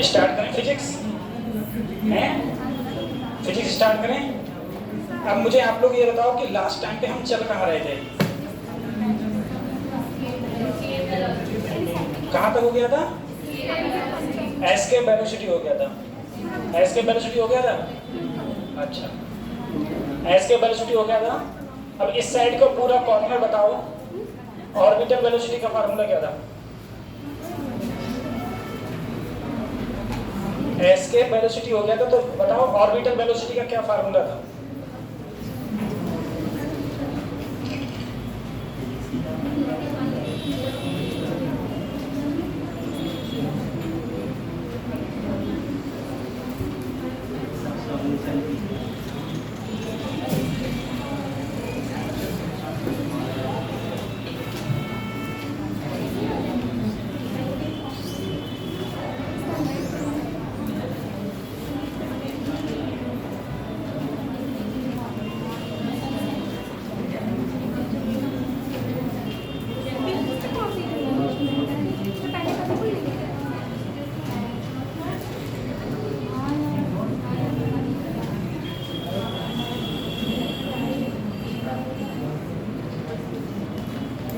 Start करें physics हैं, physics start करें। अब मुझे आप लोग ये बताओ कि लास्ट टाइम पे हम चल कहाँ रहे थे, कहाँ तक हो गया था? एस्केप वेलोसिटी हो गया था, एस्केप वेलोसिटी हो गया था। अच्छा, एस्केप वेलोसिटी हो गया था। अब इस साइड को पूरा कॉर्नर बताओ, ऑर्बिटल वेलोसिटी का फार्मूला क्या था? एस्केप वेलोसिटी हो गया था, तो बताओ ऑर्बिटल वेलोसिटी का क्या फार्मूला था?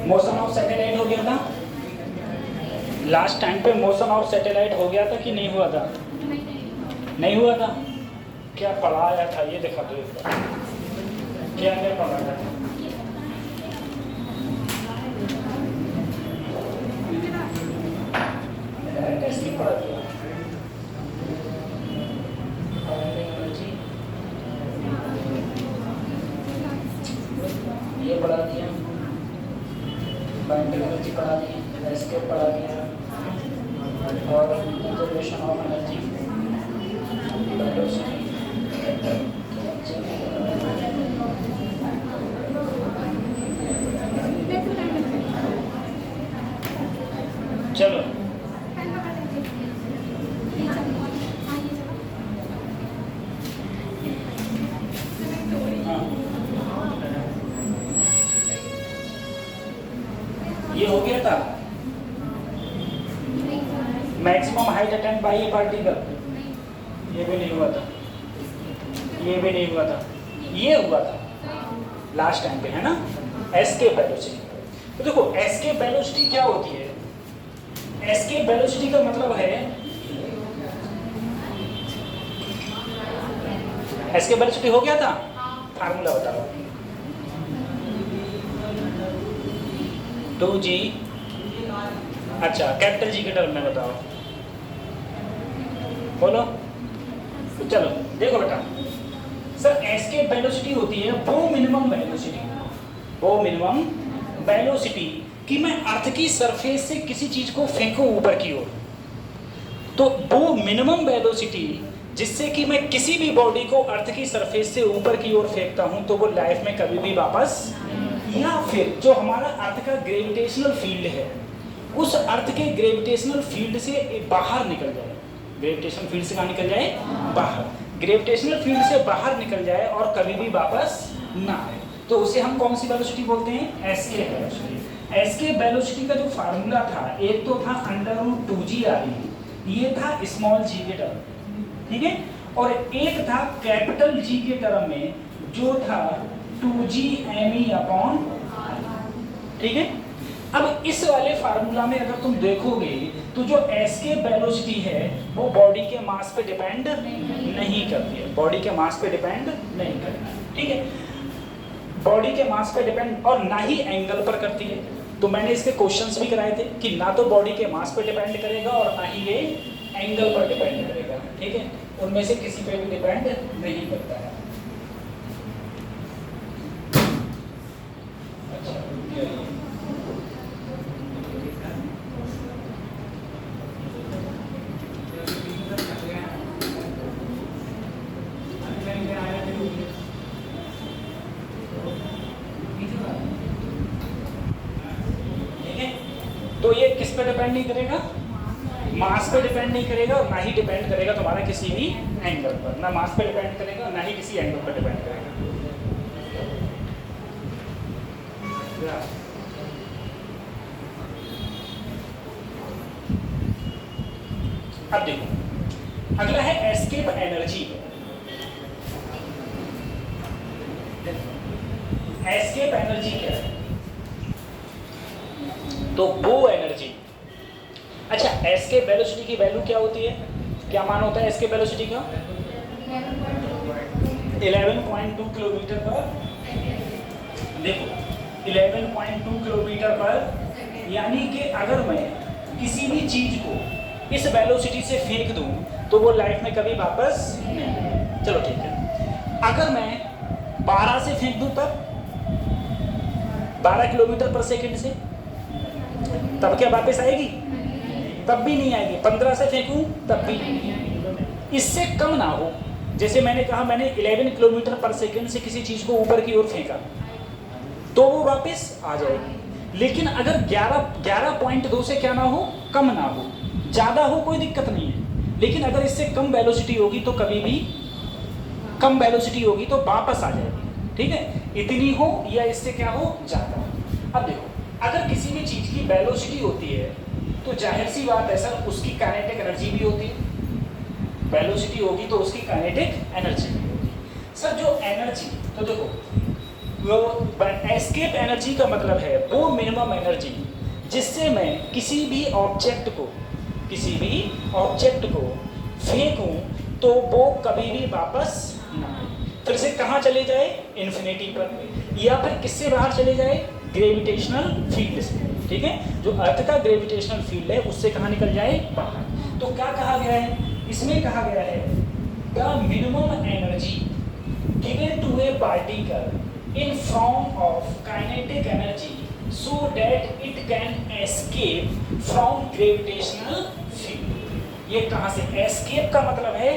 मोशन ऑफ सैटेलाइट हो गया था लास्ट टाइम पे, मोशन ऑफ सैटेलाइट हो गया था कि नहीं हुआ था? नहीं हुआ था। क्या पढ़ाया था ये दिखा दो एक बार, क्या क्या पढ़ाया था? टेस्ट नहीं पढ़ा दिया, ये पढ़ा दिया, बाइंडिंग एनर्जी पढ़ा दी, एस्केप पढ़ा दिया, और कंजर्वेशन ऑफ एनर्जी, चलो ये हो गया था। Maximum height attained by a particle, ये भी नहीं हुआ था, ये भी नहीं हुआ था, ये हुआ था लास्ट टाइम पे, है ना? Escape velocity. तो देखो एस्केप वेलोसिटी क्या होती है? एस्केप वेलोसिटी का मतलब है, एस्केप वेलोसिटी हो गया था, फार्मूला बताओ। 2g, अच्छा कैपिटल जी के टर्म में बताओ, बोलो। तो चलो देखो बेटा, सर एस्केप वेलोसिटी होती है वो मिनिमम वेलोसिटी, वो मिनिमम वेलोसिटी कि मैं अर्थ की सरफेस से किसी चीज को फेंकूं ऊपर की ओर, तो वो मिनिमम वेलोसिटी जिससे कि मैं किसी भी बॉडी को अर्थ की सरफेस से ऊपर की ओर फेंकता हूं तो वो लाइफ में कभी भी वापस, या फिर जो हमारा अर्थ का ग्रेविटेशनल फील्ड है उस अर्थ के ग्रेविटेशनल फील्ड से बाहर निकल जाए, ग्रेविटेशनल फील्ड से कहाँ निकल जाए? बाहर, ग्रेविटेशनल फील्ड से बाहर निकल जाए और कभी भी वापस ना आए, तो उसे हम कौन सी वेलोसिटी बोलते हैं? Escape velocity. एस्केप वेलोसिटी का जो फार्मूला था, एक तो था √2g, ये था स्मॉल जी के टर्म, ठीक है, और एक था कैपिटल जी के टर्म में जो था 2gme/, ठीक है। अब इस वाले फार्मूला में अगर तुम देखोगे तो जो एस्केप वेलोसिटी है वो बॉडी के मास पे डिपेंड नहीं करती है, बॉडी के मास पे डिपेंड नहीं करती है, ठीक है, बॉडी के मास पे डिपेंड, और ना ही एंगल पर करती है। तो मैंने इसके क्वेश्चंस भी कराए थे कि ना तो बॉडी के मास पे डिपेंड करेगा और ना ही ये एंगल पर डिपेंड करेगा, ठीक है, उनमें से किसी पे भी डिपेंड नहीं करता है। तो ये किस पे डिपेंड नहीं करेगा? मास पे डिपेंड नहीं करेगा और ना ही डिपेंड करेगा तुम्हारा किसी भी एंगल पर, ना मास पे डिपेंड करेगा ना ही किसी एंगल पर डिपेंड करेगा। अब देखो अगला है एस्केप एनर्जी। एस्केप एनर्जी क्या है? तो वो एनर्जी, अच्छा एस्केप वेलोसिटी की वैल्यू क्या होती है, क्या मान होता है एस्केप वेलोसिटी का? 11.2 किलोमीटर पर, देखो 11.2 किलोमीटर पर, यानी कि अगर मैं किसी भी चीज को इस वेलोसिटी से फेंक दूं तो वो लाइफ में कभी वापस नहीं। चलो ठीक है, अगर मैं 12 से फेंक दूं तब 12 किलोमीटर पर सेकंड से, तब क्या वापस आएगी? तब भी नहीं आएगी। 15 से फेंकूं तब भी नहीं। इससे कम ना हो, जैसे मैंने कहा मैंने 11 किलोमीटर पर सेकंड से किसी चीज को ऊपर की ओर फेंका तो वो वापस आ जाएगी। लेकिन अगर 11.2 से क्या ना हो, कम ना हो, ज़्यादा हो कोई दिक्कत नहीं है, लेकिन अगर इससे कम वेलोसिटी होगी तो कभी भी कम वेलोसिटी होगी तो वापस आ जाएगी। ठीक है, इतनी हो या इससे क्या हो, ज़्यादा। अब देखो, अगर किसी भी चीज़ की वेलोसिटी होती है तो जाहिर सी बात है सर उसकी काइनेटिक एनर्जी भी होती है। वेलोसिटी होगी तो उसकी काइनेटिक एनर्जी भी होगी। सर जो एनर्जी, तो देखो वो एस्केप एनर्जी का मतलब है वो मिनिमम एनर्जी जिससे मैं किसी भी ऑब्जेक्ट को फेंकूं तो वो कभी भी वापस ना आए, फिर से कहाँ चले जाए, इन्फिनिटी पर, या फिर किससे बाहर चले जाए, ग्रेविटेशनल फील्ड से। ठीक है, जो अर्थ का ग्रेविटेशनल फील्ड है उससे कहाँ निकल जाए, बाहर। तो क्या कहा गया है इसमें, कहा गया है the minimum energy given to a particle in form of kinetic energy so that it can escape from gravitational field। ये कहाँ से, escape का मतलब है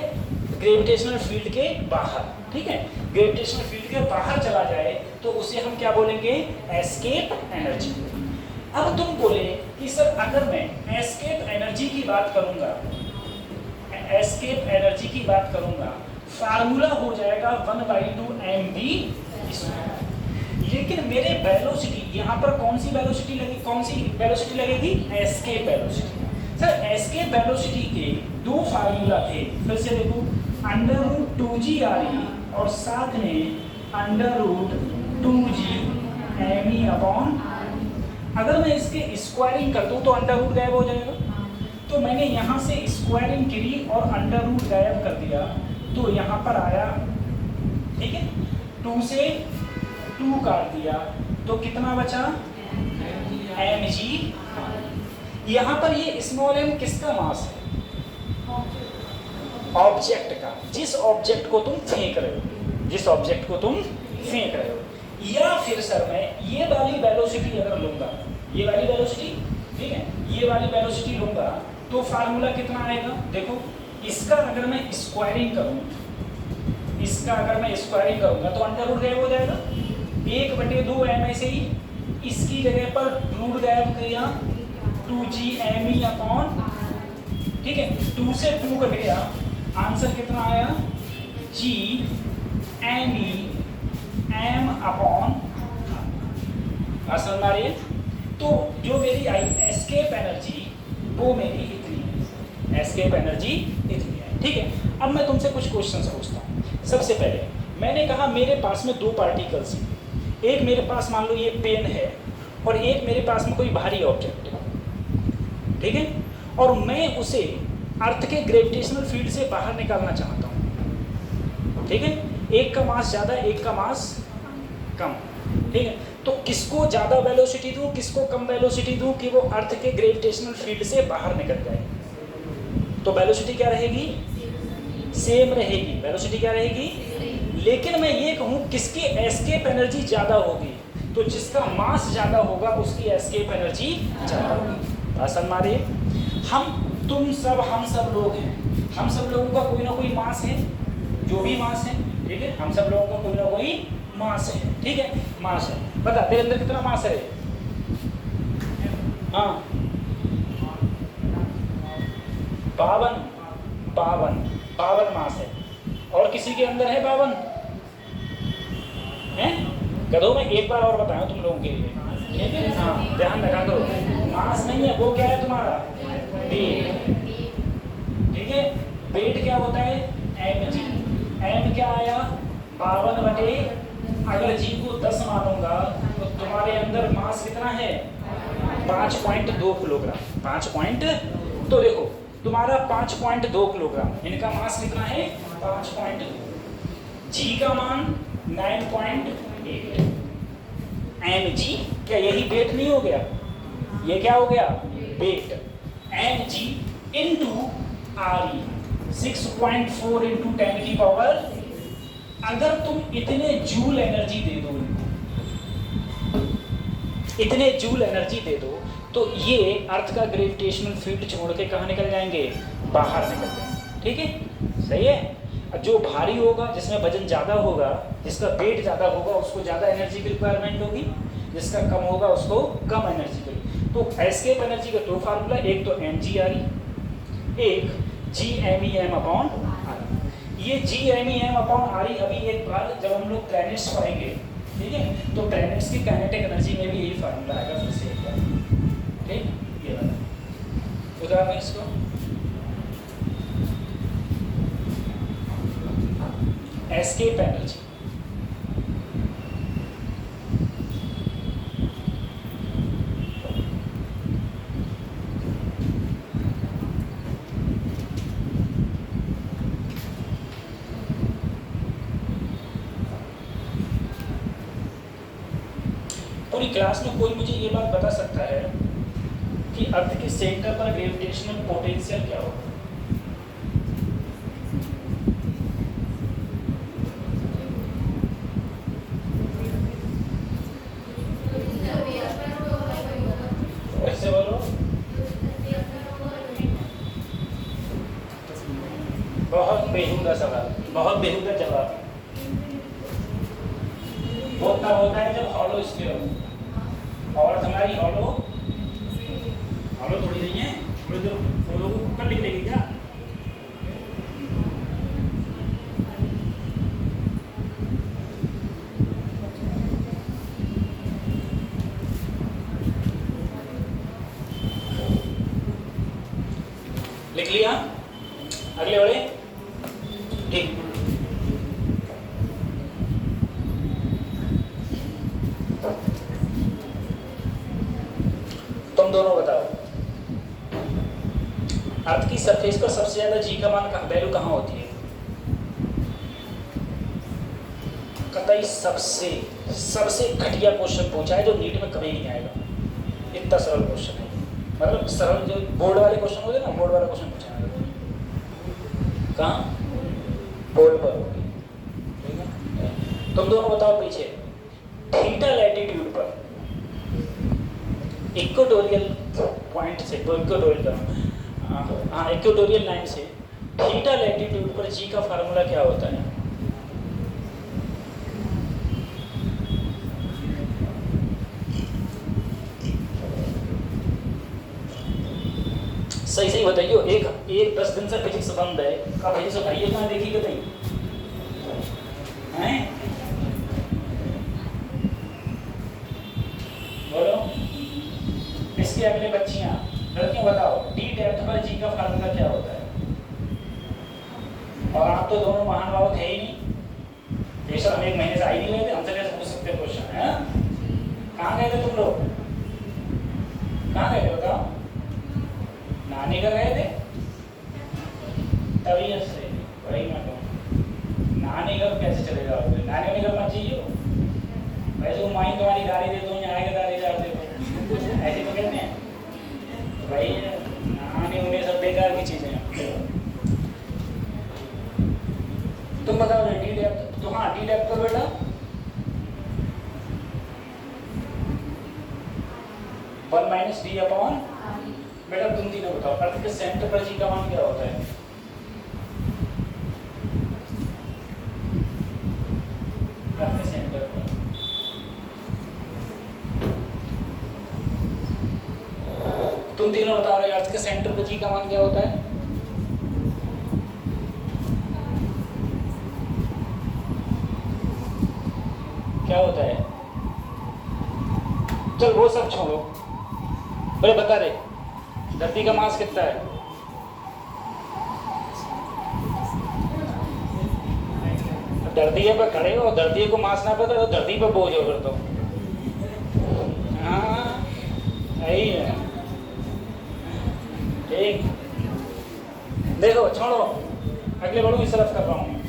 ग्रेविटेशनल फील्ड के बाहर। ठीक है, ग्रेविटेशनल फील्ड के बाहर चला जाए तो उसे हम क्या बोलेंगे, एस्केप एनर्जी। अब तुम बोले कि सर अगर मैं एस्केप एनर्जी की बात करूंगा, एस्केप एनर्जी की बात करूंगा, फार्मूला हो जाएगा 1/2 mv, लेकिन मेरे वेलोसिटी यहाँ पर कौन सी वेलोसिटी लगेगी, escape velocity. Sir escape velocity के दो फार्मूला थे, फिर से देखो, √2gre और साथ में √2gme/। अगर मैं इसके स्क्वायरिंग कर दूं तो अंडर रूट गायब हो जाएगा, तो मैंने यहाँ से स्क्वायरिंग करी और अंडर रूट गायब कर दिया तो यहाँ पर आया। ठीक है, 2 से 2 काट दिया तो कितना बचा, mg। यहाँ पर ये स्मॉल m किसका मास है, ऑब्जेक्ट का, जिस ऑब्जेक्ट को तुम फेंक रहे हो, या फिर सर मैं ये वाली वेलोसिटी अगर लूंगा, ये वाली वेलोसिटी, ठीक है, ये वाली वेलोसिटी लूंगा तो फार्मूला कितना आएगा, देखो इसका अगर मैं स्क्वायरिंग करूंगा तो अंडर रूट गायब हो जाएगा, 1/2 m ऐसे ही, इसकी जगह पर रूट गायब किया 2gme/। ठीक है, 2 से 2 कट गया, आंसर कितना आया, gme/m/। समझ आ रही है? तो जो मेरी आई एस्केप एनर्जी वो मेरी इतनी है, एस्केप एनर्जी इतनी है। ठीक है, अब मैं तुमसे कुछ क्वेश्चंस पूछता हूँ। सबसे पहले मैंने कहा मेरे पास में 2 पार्टिकल्स हैं, एक मेरे पास मान लो ये पेन है और एक मेरे पास में कोई भारी ऑब्जेक्ट है। ठीक है, और मैं उसे अर्थ के ग्रेविटेशनल फील्ड से बाहर निकालना चाहता हूँ। ठीक है, एक का मास ज़्यादा, एक का मास कम। ठीक है, तो किसको ज़्यादा वेलोसिटी दूँ, किसको कम वेलोसिटी दूँ कि वो अर्थ के ग्रेविटेशनल फील्ड से बाहर निकल जाए। तो वेलोसिटी क्या रहेगी, सेम रहेगी, वेलोसिटी क्या रहेगी। लेकिन मैं ये कहूँ किसकी एस्केप एनर्जी ज़्यादा होगी, तो जिसका मास ज़्यादा होगा उसकी एस्केप एनर्जी ज़्यादा होगी। आसान मारे, तुम सब हम सब लोग हैं, हम सब लोगों का कोई ना कोई मास है, जो भी मास है। ठीक है, हम सब लोगों का कोई ना कोई मास है। ठीक है, मास है, बता तेरे अंदर कितना मास है। हाँ 52 मास है, और किसी के अंदर है 52 है। गधों में एक बार और बताया तुम लोगों के लिए, ठीक है, हाँ ध्यान रखा करो, मास नहीं है वो, क्या है तुम्हारा वेट। ठीक है, वेट क्या होता है एम जी। एम क्या आया 52 बटे, अगर जी को 10 मानूंगा तो तुम्हारे अंदर मास कितना है 5.2 किलोग्राम। 5 पॉइंट, तो देखो तुम्हारा 5.2 किलोग्राम, इनका मास कितना है 5.2, जी का मान 9.8। एम जी क्या यही वेट नहीं हो गया, ये क्या हो गया weight. M G into R E 6.4 into 10 की पावर, अगर तुम इतने जूल एनर्जी दे दो इनको, इतने जूल एनर्जी दे दो तो ये अर्थ का ग्रेविटेशनल फील्ड छोड़ के कहाँ निकल जाएंगे, बाहर निकल जाएंगे। ठीक है, सही है। जो भारी होगा, जिसमें वजन ज़्यादा होगा, जिसका वेट ज़्यादा होगा, उसको ज़्यादा एनर्जी की रिक्वायरमेंट होगी, जिसका कम होगा उसको कम एनर्जी की। तो एस्केप एनर्जी का दो फार्मूला, एक तो एम जी आर ई, एक G M E M upon R. ये G M E M upon R E अभी एक बार जब हम लोग प्लैनेट्स पढ़ेंगे, ठीक है, तो प्लैनेट्स की काइनेटिक एनर्जी में भी यही फार्मूला आएगा फिर से एक बार। ठीक, ये वाला उदाहरण इसको एस्केप एनर्जी। पूरी क्लास में कोई मुझे ये बात बता सकता है कि अर्थ के सेंटर पर ग्रेविटेशनल पोटेंशियल क्या होगा? ऐसे बोलो, बहुत बेहुदा सवाल, बहुत बेहुदा जवाब। वो तब होता है जब हॉलो स्फीयर हो, और हमारी हॉलो हॉलो थोड़ी नहीं है, थोड़ी देर फूलों को ऊपर लिख देगी क्या? लिख लिया? अगले वाले ठीक। तुम दोनों बताओ, अर्थ की सरफेस पर सबसे ज्यादा जी का मान वैल्यू कहाँ होती है? कतई सबसे सबसे घटिया क्वेश्चन पूछा है जो नीट में कभी नहीं आएगा। इतना सरल क्वेश्चन है, मतलब सरल जो बोर्ड वाले क्वेश्चन होते हैं ना, बोर्ड वाला क्वेश्चन पूछा है। कहाँ? बोर्ड पर होगी। ठीक है, तुम दोनों बताओ पीछे, थीटा लैटिट्यूड पर इक्वेटोरियल पॉइंट से, इक्वेटोरियल लाइन से थीटा लैटिट्यूड पर जी का फार्मूला क्या होता है? सही सही बताइए। एक 10 दिन से फिजिक्स बंद है, का फिजिक्स भाई कहाँ देखी कहीं हैं? बोलो, इसके अगले बच्चियां लड़कियां बताओ, डी डेप्थ पर जी का फार्मूला क्या होता है? और आप तो दोनों महानुभाव थे ही नहीं, बेशक हम एक महीने से आई नहीं रहे थे, हमसे कैसे पूछ सकते क्वेश्चन है? कहाँ गए थे तुम लोग? कहाँ गए थे बताओ? नानी घर गए थे? तभी से वही मैं कहूँ, नानी घर कैसे चले जाओगे? नानी घर मत जाइए, वैसे वो माई तुम्हारी गाड़ी दे दो, यहाँ आएगा गाड़ी जाते हो, ऐसे तो कहते हैं भाई। नानी उन्हें सब बेकार की चीजें हैं। तुम बताओ डी डेप्थ, तो हाँ डी डेप्थ पर बेटा वन माइनस डी अपॉन, बेटा तुम तीनों बताओ, अर्थ के सेंटर पर जी का मान क्या होता है? अर्थ के सेंटर पर तुम तीनों बता रहे हो, अर्थ के सेंटर पर जी का मान क्या होता है? क्या होता है? चल वो सब छोड़ो, बोले बता रहे धरती का मास कितना है? दर्दिये पर खड़े हो, दर्दिये को मांसना पड़ता तो दर्दी पर बोझ हो फिर तो। हाँ यही है। ठीक, देखो छोड़ो, अगले बढ़ो, इस तरफ कर रहा हूँ।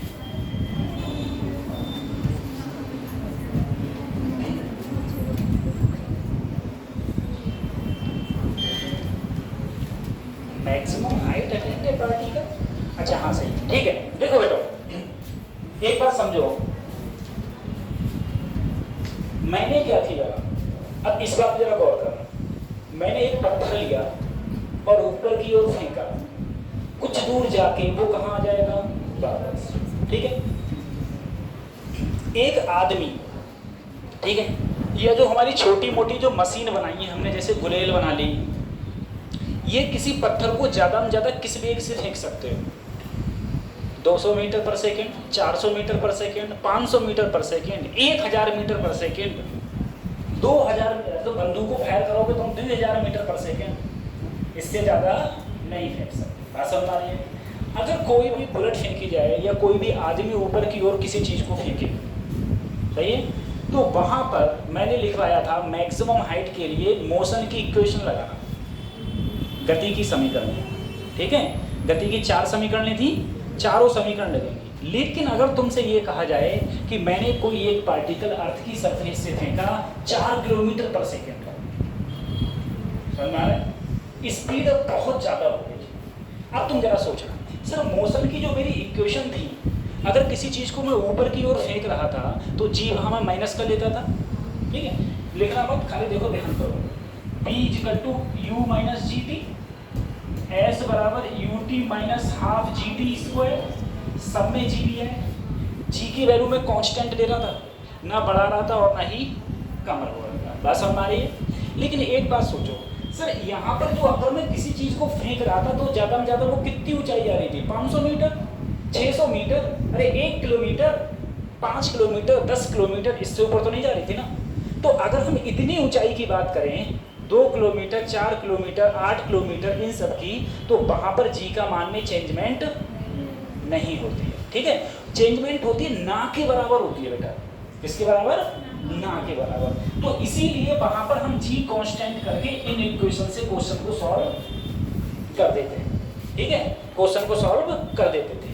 मैक्सिमम हाइट अटेंडेड पार्टिकल, अच्छा हाँ सही, ठीक है। देखो बेटो, एक बात समझो, मैंने क्या किया, अब इस बात जरा गौर करना। मैंने एक पत्थर लिया और ऊपर की ओर फेंका, कुछ दूर जाके वो कहाँ आ जाएगा, वापस। ठीक है, एक आदमी, ठीक है, यह जो हमारी छोटी मोटी जो मशीन बनाई है हमने, जैसे गुलेल बना ली, ये किसी पत्थर को ज़्यादा में ज़्यादा किस वेग से फेंक सकते हो? 200 मीटर पर सेकेंड, 400 मीटर पर सेकेंड, 500 मीटर पर सेकेंड, 1000 मीटर पर सेकेंड, 2000। तो बंदूक को फायर करोगे तुम 2000 मीटर पर सेकेंड, इससे ज़्यादा नहीं फेंक सकते। बात समझ आ रही है? अगर कोई भी बुलेट फेंकी जाए या कोई भी आदमी ऊपर की ओर किसी चीज़ को फेंके, सही है, तो वहाँ पर मैंने लिखवाया था मैक्सिमम हाइट के लिए मोशन की इक्वेशन लगाना, गति की समीकरण। ठीक है, गति की 4 समीकरणें थी, चारों समीकरण लगेंगी। लेकिन अगर तुमसे ये कहा जाए कि मैंने कोई एक पार्टिकल अर्थ की सरफेस से फेंका 4 किलोमीटर पर सेकेंड, समझ में आ रहा है? स्पीड अब बहुत ज़्यादा हो गई। अब तुम जरा सोचना, सर मोशन की जो मेरी इक्वेशन थी, अगर किसी चीज़ को मैं ऊपर की ओर फेंक रहा था तो जी वहाँ मैं माइनस कर लेता था। ठीक है, लिखना मत, खाली देखो, ध्यान करो। B = U - GT, S = UT - ½ GT square, सब में G भी है। G की वैल्यू में कांस्टेंट दे रहा था, ना बढ़ा रहा था और ना ही कम हो रहा था। बात समझ आ रही है? लेकिन एक बात सोचो सर, यहाँ पर जो अगर मैं किसी चीज़ को फेंक रहा था तो ज़्यादा में ज़्यादा वो कितनी ऊंचाई आ रही थी? 500 मीटर, 600 मीटर, अरे 1 किलोमीटर, 5 किलोमीटर, 10 किलोमीटर, इससे ऊपर तो नहीं जा रही थी ना। तो अगर हम इतनी ऊंचाई की बात करें, 2 किलोमीटर, 4 किलोमीटर, 8 किलोमीटर, इन सब की, तो वहाँ पर जी का मान में चेंजमेंट नहीं होती है। ठीक है, चेंजमेंट होती है ना के बराबर होती है बेटा। किसके बराबर? ना के बराबर। तो इसीलिए वहाँ पर हम जी कांस्टेंट करके इन इक्वेशन से क्वेश्चन को सॉल्व कर देते हैं। ठीक है, क्वेश्चन को सॉल्व कर देते थे।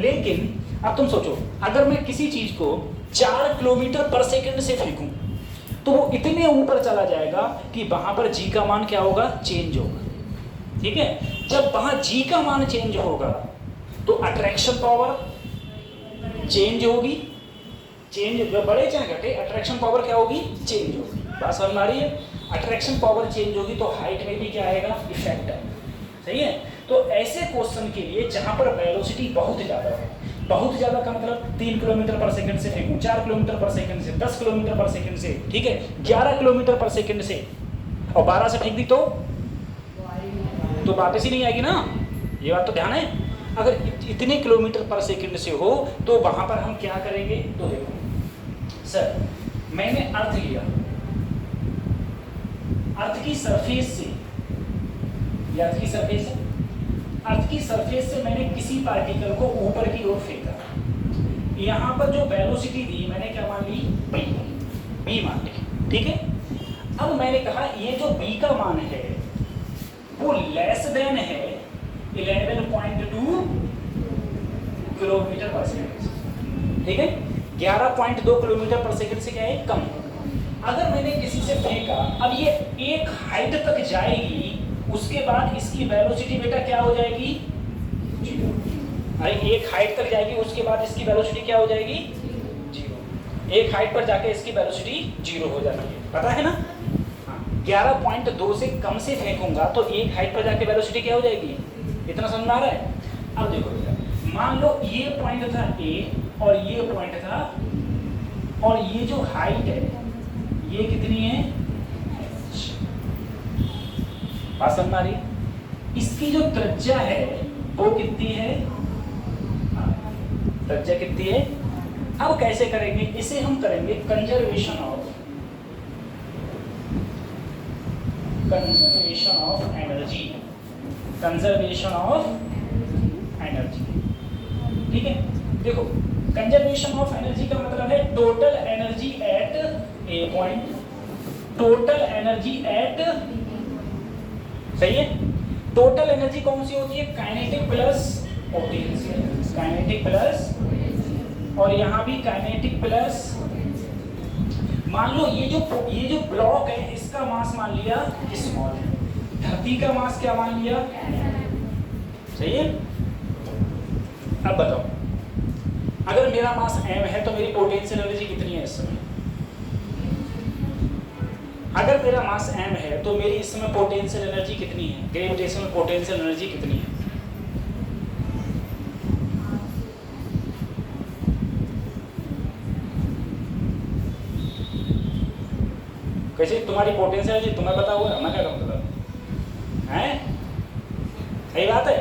लेकिन अब तुम सोचो, अगर मैं किसी चीज को 4 किलोमीटर पर सेकंड से फेंकूं तो वो इतने ऊपर चला जाएगा कि वहां पर जी का मान क्या होगा? चेंज होगा। ठीक है, जब वहां जी का मान चेंज होगा तो अट्रैक्शन पावर चेंज होगी। चेंज बड़े चाहे घटे, अट्रैक्शन पावर क्या होगी? चेंज होगी। बात समझ में आ रही है? अट्रैक्शन पावर चेंज होगी तो हाइट में भी क्या आएगा? इफेक्ट आएगा। सही है, तो ऐसे क्वेश्चन के लिए जहां पर वेलोसिटी बहुत ज़्यादा है, बहुत ज़्यादा का मतलब 3 किलोमीटर पर सेकंड से फेंकूं, 4 किलोमीटर पर सेकंड से, 10 किलोमीटर पर सेकंड से, ठीक है, 11 किलोमीटर पर सेकंड से, और 12 से फेंक दी तो वापस ही नहीं आएगी ना। ये बात तो ध्यान है। अगर इतने किलोमीटर पर सेकंड से हो तो वहां पर हम क्या करेंगे? तो देखो सर, मैंने अर्थ लिया, अर्थ की सरफेस से, अर्थ की सरफेस से, अर्थ की सरफेस से मैंने किसी पार्टिकल को ऊपर की ओर फेंका। यहाँ पर जो वेलोसिटी दी मैंने क्या मान ली? b मान ली। ठीक है, अब मैंने कहा ये जो b का मान है वो लेस देन है 11.2 किलोमीटर पर सेकंड। ठीक है, 11.2 किलोमीटर पर सेकंड से क्या है? कम। अगर मैंने किसी से फेंका, अब ये एक हाइट तक जाएगी, उसके बाद इसकी वेलोसिटी बेटा क्या हो जाएगी? जीरो। अरे एक हाइट तक जाएगी, उसके बाद इसकी वेलोसिटी क्या हो जाएगी? जीरो। एक हाइट पर जाके इसकी वेलोसिटी जीरो हो जाती है, पता है ना? हाँ, 11.2 से कम से फेंकूंगा तो एक हाइट पर जाके वेलोसिटी क्या हो जाएगी? इतना समझ में आ रहा है? अब देखो बेटा, मान लो ये पॉइंट था A और ये पॉइंट था, और ये जो हाइट है ये कितनी है? बात समझ में आ रही? इसकी जो त्रिज्या है वो कितनी है? त्रिज्या कितनी है? अब कैसे करेंगे इसे? हम करेंगे conservation of energy, conservation of energy. ठीक है, देखो कंजर्वेशन ऑफ एनर्जी का मतलब है total energy at A point, total energy at, सही है। टोटल एनर्जी कौन सी होती है? Kinetic plus potential, kinetic plus, और यहाँ भी काइनेटिक प्लस। मान लो ये जो ब्लॉक है इसका मास मान लिया स्मॉल, धरती का मास क्या मान लिया, सही है। अब बताओ, अगर मेरा मास m है तो मेरी पोटेंशियल एनर्जी कितनी है इस समय? अगर मेरा मास m है तो मेरी इस समय पोटेंशियल एनर्जी कितनी है? ग्रेविटेशनल पोटेंशियल एनर्जी कितनी है? कैसे तुम्हारी पोटेंशियल एनर्जी तुम्हें पता होगा, मैं क्या कहूँगा हैं? सही बात है।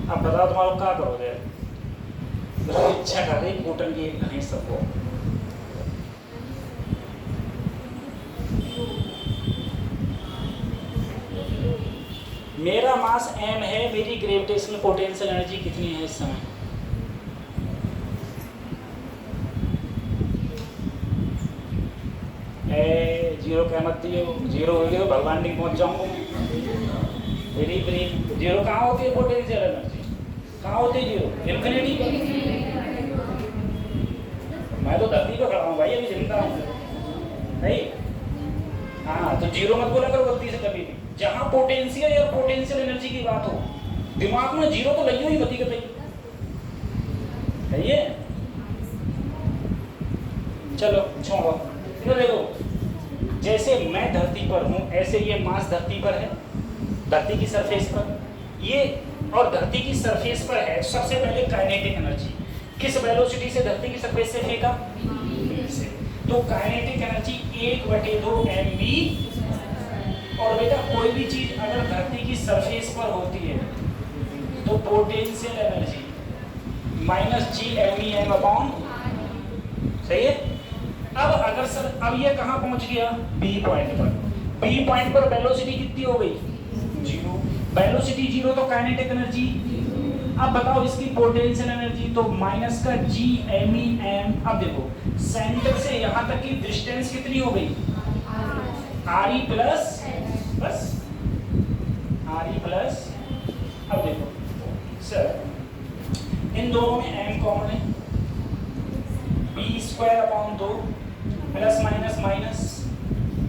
अब बताओ तुम लोग क्या करोगे? इच्छा कर रही कूटन की कहीं सबको। मेरा मास m है, मेरी ग्रेविटेशनल पोटेंशियल एनर्जी कितनी है इस समय? जीरो क्या मत दियो, जीरो हो गया भगवान नहीं पहुंच जाऊंगा। वेरी वेरी जीरो कहाँ होती है पोटेंशियल एनर्जी? कहाँ होती है जीरो? इन्फिनिटी। मैं तो धरती पे खड़ा हूँ भाई, अभी जिंदा हूँ, नहीं? हाँ, तो जीरो मत बोला करो गलती से कभी भी। जहाँ पोटेंशियल और पोटेंशियल एनर्जी की बात हो, दिमाग में जीरो तो लगी हुई मती कतई, सही है। चलो छोड़ो, इधर देखो, जैसे मैं धरती पर हूँ ऐसे ये मास धरती पर है, धरती की सरफेस पर ये, और धरती की सरफेस पर है। सबसे पहले काइनेटिक एनर्जी किस वेलोसिटी से धरती की सरफेस से फेंका? से। तो काइनेटिक एनर्जी 1/2 mv। और बेटा कोई भी चीज अगर धरती की सरफेस पर होती है तो पोटेंशियल एनर्जी -g अपॉन, सही है। अब अगर सर अब ये कहाँ पहुंच गया? बी पॉइंट पर। बी पॉइंट पर वेलोसिटी कितनी हो गई? जीरो। वेलोसिटी जीरो तो काइनेटिक एनर्जी। अब बताओ इसकी पोटेंशियल एनर्जी तो माइनस का g अब देखो सेंटर से यहाँ तक की डिस्टेंस कितनी हो गई? re प्लस, बस re प्लस। अब देखो सर इन दोनों में m कॉमन है, b² upon 2 plus minus minus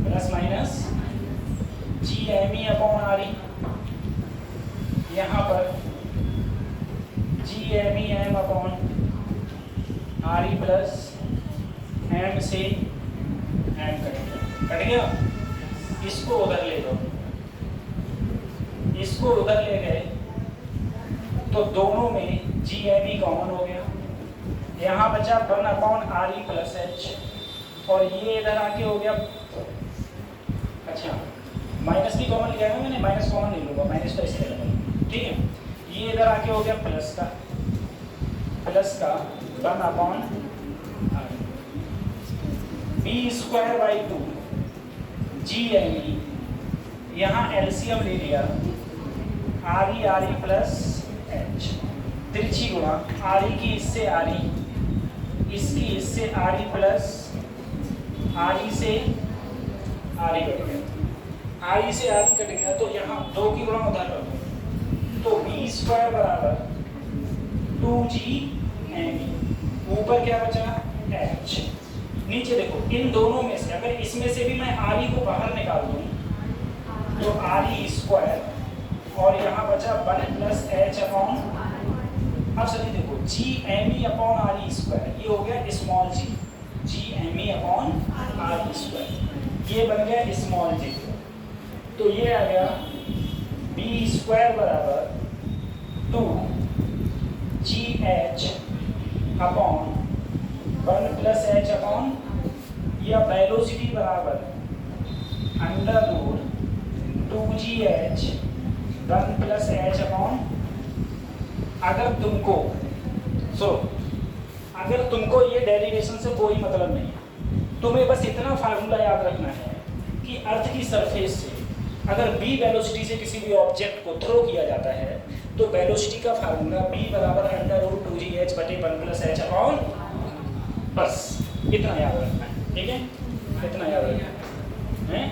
plus minus g upon re। यहाँ पर g upon re plus m से m कट गया। इसको उधर ले दो, इसको उधर ले गए तो दोनों में g कॉमन हो गया। यहाँ बचा 1 अपॉन re प्लस h, और ये इधर आके हो गया, अच्छा माइनस भी कॉमन लिया है मैंने, माइनस कॉमन नहीं लूँगा, माइनस तो इसलिए लगा, ठीक है। ये इधर आके हो गया प्लस का 1 अपॉन b²/2 g यहाँ एलसीएम ले लिया, re प्लस h, तिरछी गुणा re की इससे re, इसकी इससे re प्लस re से re कट गया, re से re कट गया तो यहाँ 2 की गुणा उधर कर दो, तो b² बराबर 2g ऊपर क्या बचा? h। नीचे देखो इन दोनों में से अगर इसमें से भी मैं re को बाहर निकाल दूं तो re² और यहाँ बचा 1 प्लस h अपॉन, अब सभी देखो g अपॉन re², ये हो गया स्मॉल g अपॉन re², ये बन गया स्मॉल g। तो ये आ गया b² बराबर 2gh upon 1 plus h upon, या वेलोसिटी बराबर √2gh 1 प्लस h अपॉन। अगर तुमको ये डेरिवेशन से कोई मतलब नहीं है, तुम्हें बस इतना फार्मूला याद रखना है कि अर्थ की सरफेस से अगर b वेलोसिटी से किसी भी ऑब्जेक्ट को थ्रो किया जाता है तो वेलोसिटी का फार्मूला b बराबर √2gh बटे 1 + h अपॉन, बस इतना याद रखना है, ठीक है, इतना याद रखना है।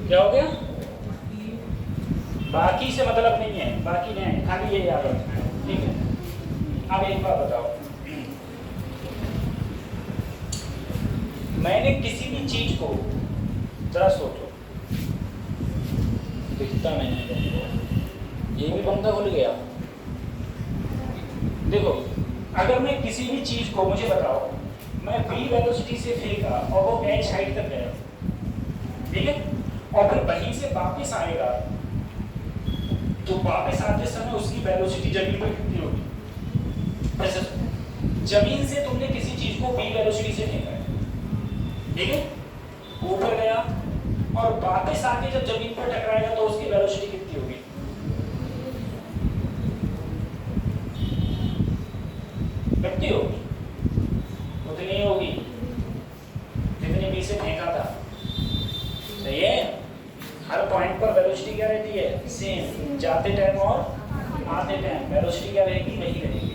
क्या हो गया? बाकी से मतलब नहीं है, बाकी नहीं, खाली ये याद रखना है, ठीक है। अब एक बात बताओ, मैंने किसी भी चीज को, जरा सोचो, दिखता नहीं है तुमको, ये भी पंखा खुल गया। देखो, अगर मैं किसी भी चीज को, मुझे बताओ, मैं v वेलोसिटी से फेंका और वो h हाइट तक गया, ठीक है, और फिर वहीं से वापस आएगा, तो वापस आते समय उसकी वेलोसिटी जमीन पर कितनी होगी? ऐसे जमीन से तुमने किसी चीज को v वेलोसिटी से फेंका है, ठीक है, ऊपर गया और वापस आके जब जमीन पर टकराएगा तो उसकी वेलोसिटी कितनी होगी? कितनी होगी? उतनी होगी जितनी v से फेंका था, सही है। हर पॉइंट पर वेलोसिटी क्या रहती है? सेम, जाते टाइम और आते टाइम वेलोसिटी क्या रहेगी? वही रहेगी।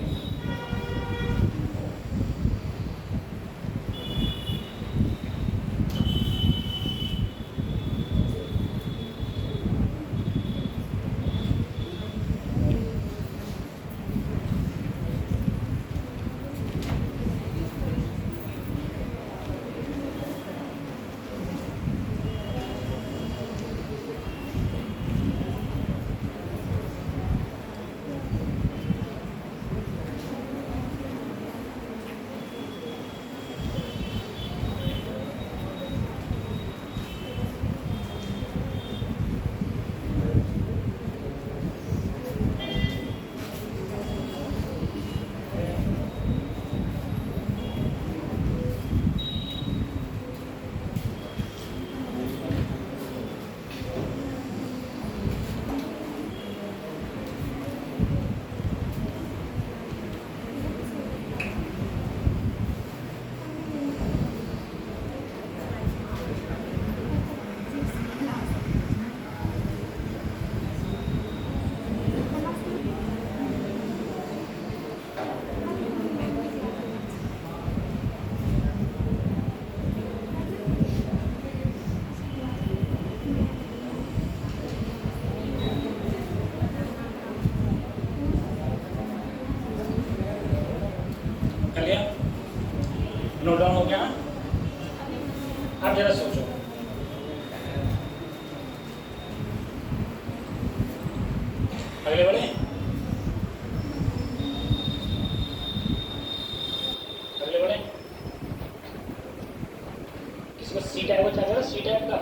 नोट डाउन हो गया? आप जरा सोचो, अगले वाले, अगले वाले, किसी को सी टाइप का चार्जर, सी टाइप का,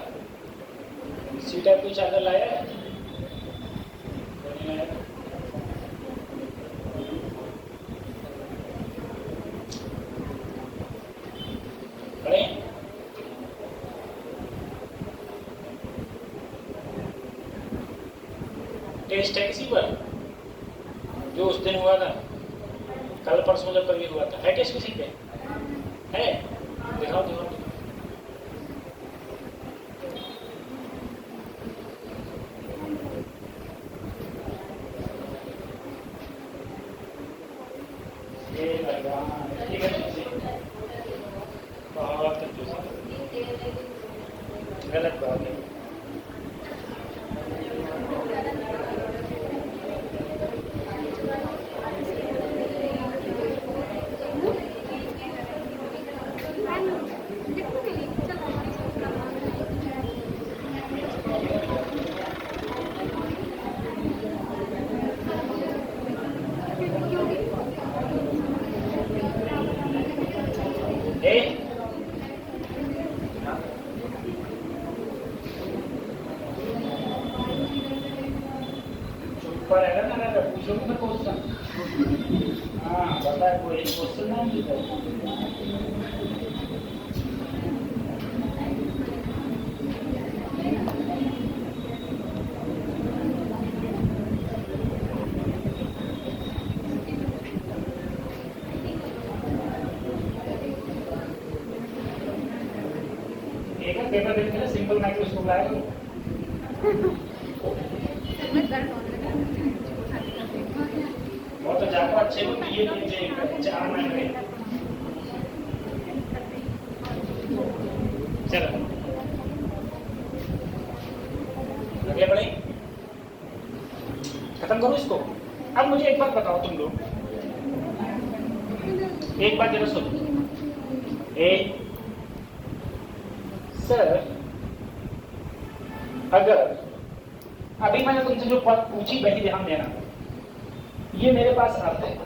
सी टाइप का चार्जर लाया है? नहीं लाया? टेस्ट है किसी पर जो उस दिन हुआ था, कल परसों जब कभी हुआ था? है टेस्ट किसी पे? है? दिखाओ दिखाओ। ये ठीक है, बहुत गलत बात है। पेपर देखते हैं, सिंपल माइक्रोस्कोप लाए जाकर अच्छे को ये चार माइनस में चलो अगले बढ़े, खत्म करो इसको। अब मुझे एक बात बताओ तुम लोग, एक बात जरा सुनो। सर अगर अभी मैंने तुमसे जो बात पूछी वही ध्यान देना, ये मेरे पास अर्थ है,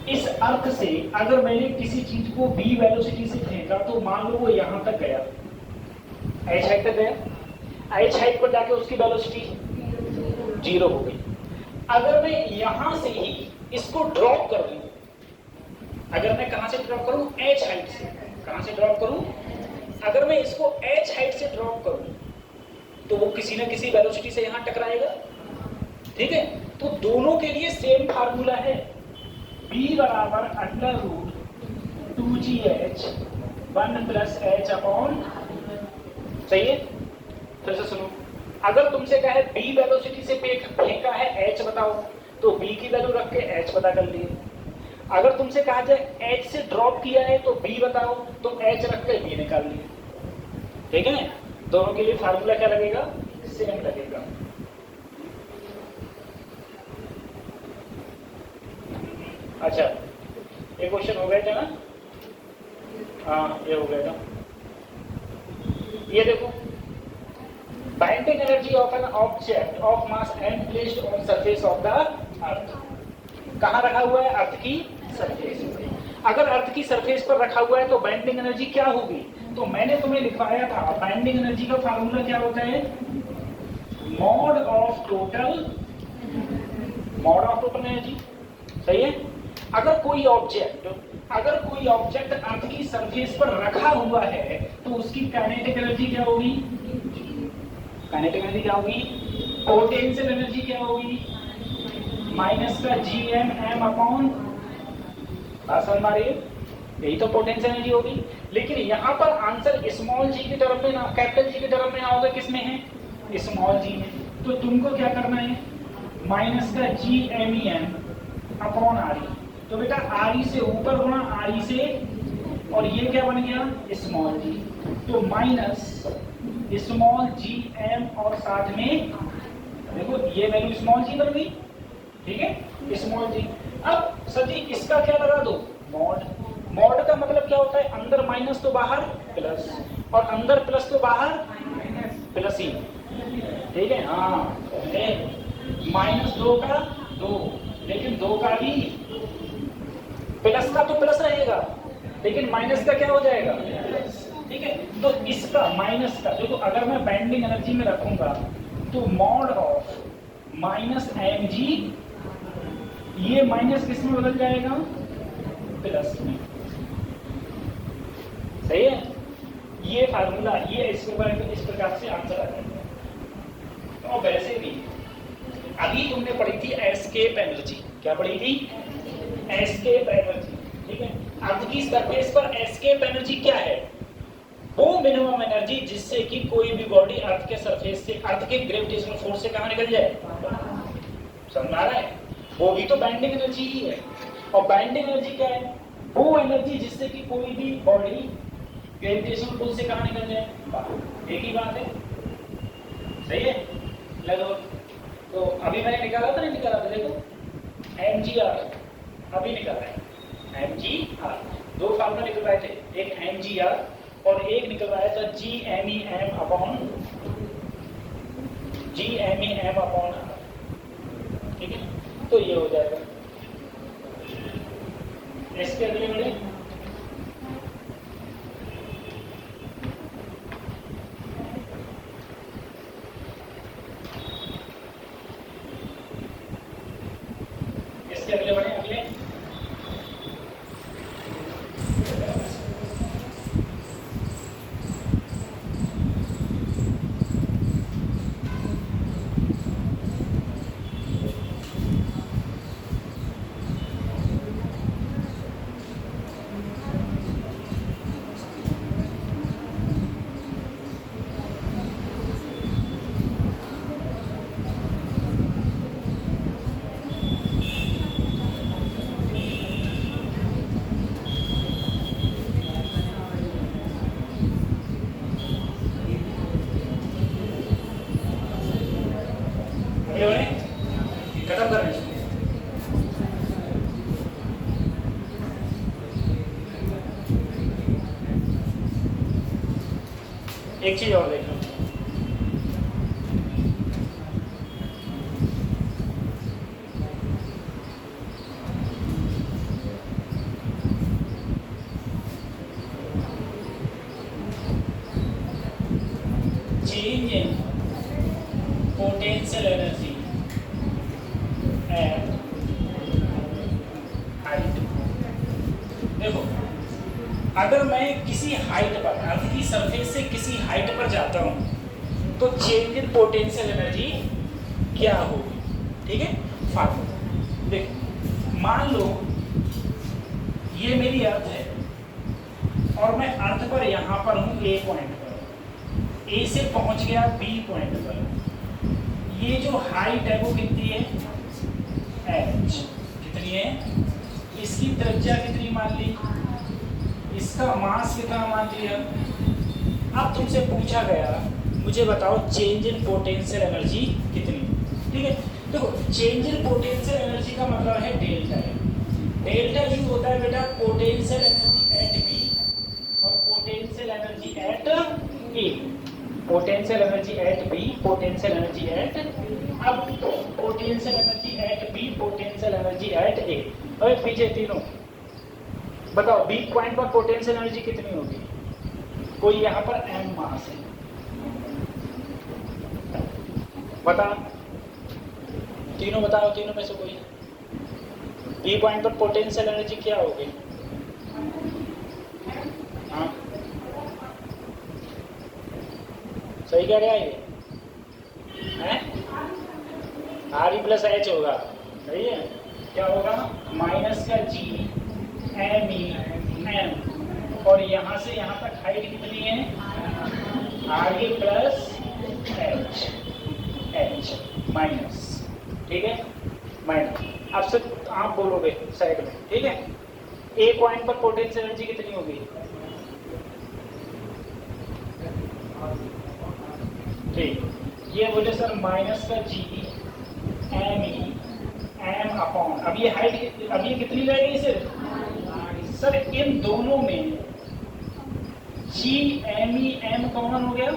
इस अर्थ से अगर मैंने किसी चीज को b वेलोसिटी से फेंका तो मान लो वो यहां तक गया, h हाइट तक गया, h हाइट पर जाके उसकी वेलोसिटी 0 हो गई। अगर मैं यहां से ही इसको ड्रॉप कर दूं, अगर मैं कहां से ड्रॉप करूं, h हाइट से, कहां से ड्रॉप करूं, अगर मैं इसको h हाइट से ड्रॉप करूं तो वो किसी ना किसी वेलोसिटी से यहां टकराएगा, ठीक है। तो दोनों के लिए सेम फार्मूला है, b बराबर under root 2gh 1 plus h upon, सही है। फिर से सुनो, अगर तुमसे कहे b वेलोसिटी से फेंका है h बताओ, तो b की वैल्यू रख के h पता कर लिए। अगर तुमसे कहा जाए h से ड्रॉप किया है तो b बताओ, तो h रख के b निकाल लिए, ठीक है। दोनों के लिए फार्मूला क्या लगेगा, सेम लगेगा। अच्छा ये क्वेश्चन हो गया था ना, हाँ ये हो गया था। ये देखो, binding energy of an object of mass m placed on surface of the earth, कहाँ रखा हुआ है, अर्थ की सरफेस पे। अगर अर्थ की सरफेस पर रखा हुआ है तो बाइंडिंग एनर्जी क्या होगी, तो मैंने तुम्हें लिखवाया था बाइंडिंग एनर्जी का फार्मूला क्या होता है, मॉड ऑफ टोटल एनर्जी, सही है। अगर कोई ऑब्जेक्ट अर्थ की सरफेस पर रखा हुआ है तो उसकी काइनेटिक एनर्जी क्या होगी, काइनेटिक एनर्जी क्या होगी, पोटेंशियल एनर्जी क्या होगी, माइनस का gm अपॉन, समझ में आ रही है, यही तो पोटेंशियल एनर्जी होगी। लेकिन यहाँ पर आंसर स्मॉल जी की तरफ में ना कैपिटल जी की तरफ में आओगे, किसमें है, स्मॉल जी में। तो तुमको क्या करना है, माइनस का gm अपॉन आर। तो बेटा आर से ऊपर गुणा आर से, और ये क्या बन गया, स्मॉल जी। तो माइनस स्मॉल gm और साथ में देखो ये वैल्यू स्मॉल जी बन गई, ठीक है, स्मॉल जी। अब सर जी इसका क्या लगा दो, मॉड। मॉड का मतलब क्या होता है, अंदर माइनस तो बाहर प्लस, और अंदर प्लस तो बाहर प्लस ही, ठीक है। हाँ माइनस 2 का 2, लेकिन 2 का भी प्लस का तो प्लस रहेगा, लेकिन माइनस का क्या हो जाएगा, ठीक है। तो इसका माइनस का देखो, अगर मैं बाइंडिंग एनर्जी में रखूंगा तो मॉड ऑफ माइनस mg, ये माइनस किस में बदल जाएगा, प्लस में, सही है। ये फार्मूला, ये इस प्रकार से आंसर आ जाएगा। तो वैसे भी अभी तुमने पढ़ी थी एस्केप एनर्जी, क्या पढ़ी थी, एस्केप एनर्जी, ठीक है। अर्थ की सरफेस पर एस्केप एनर्जी क्या है, वो मिनिमम एनर्जी जिससे कि कोई भी बॉडी अर्थ के सरफेस से, अर्थ के ग्रेविटेशनल फोर्स से कहाँ निकल जाए, समझ आ रहा है। वो भी तो बाइंडिंग एनर्जी ही है। और बाइंडिंग एनर्जी क्या है, वो एनर्जी जिससे कि कोई भी बॉडी ग्रेविटेशनल पुल से कहाँ निकल जाए, एक ही बात है, सही है। लगो तो अभी मैंने निकाला था, नहीं निकाला था, देखो mgr अभी निकाला है, mgr, दो फार्मूला निकलवाए थे, एक mgr और एक निकलवाया था gmem अपॉन r, ठीक है। तो ये हो जाएगा, इसके अगले बढ़े, इसके अगले बढ़े, अगले एक चीज और देखो, change in potential energy eight height. देखो, अगर मैं किसी हाइट पर, अर्थ की सरफेस से किसी हाइट पर जाता हूं तो चेंज इन पोटेंशियल एनर्जी क्या होगी, ठीक है। फार्मूला देखो, मान लो ये मेरी अर्थ है और मैं अर्थ पर यहां पर हूं ए पॉइंट पर, ए से पहुंच गया बी पॉइंट पर। ये जो हाइट है वो कितनी है, एच कितनी है, इसकी त्रिज्या कितनी मान ली, इसका मास कितना मान लिया। अब तुमसे पूछा गया मुझे बताओ चेंज इन पोटेंशियल एनर्जी कितनी, ठीक है। देखो, चेंज इन पोटेंशियल एनर्जी का मतलब है डेल्टा है। डेल्टा यू होता है बेटा पोटेंशियल एनर्जी एट बी और potential energy at A. Potential energy at B, potential energy at, अब potential energy at B, potential energy at A. अरे पीछे तीनों बताओ, बी पॉइंट पर पोटेंशियल एनर्जी कितनी होगी, कोई यहाँ पर एम मास है, बता, तीनों बताओ, तीनों में से कोई। बी पॉइंट पर पोटेंशियल एनर्जी क्या होगी, हाँ सही कह रहा है ये है, आर ई प्लस एच होगा, सही है। क्या होगा, माइनस का जी एम ई एम, और यहाँ से यहाँ तक हाइट कितनी है, are E plus H, H minus, ठीक है, माइनस। अब से आप बोलोगे साइड में, ठीक है। ए पॉइंट पर पोटेंशियल एनर्जी कितनी होगी, ठीक, ये बोले सर माइनस का G M E M upon, अब ये हाइट, अब ये कितनी रहेगी सर, इन दोनों में G M E M common हो गया,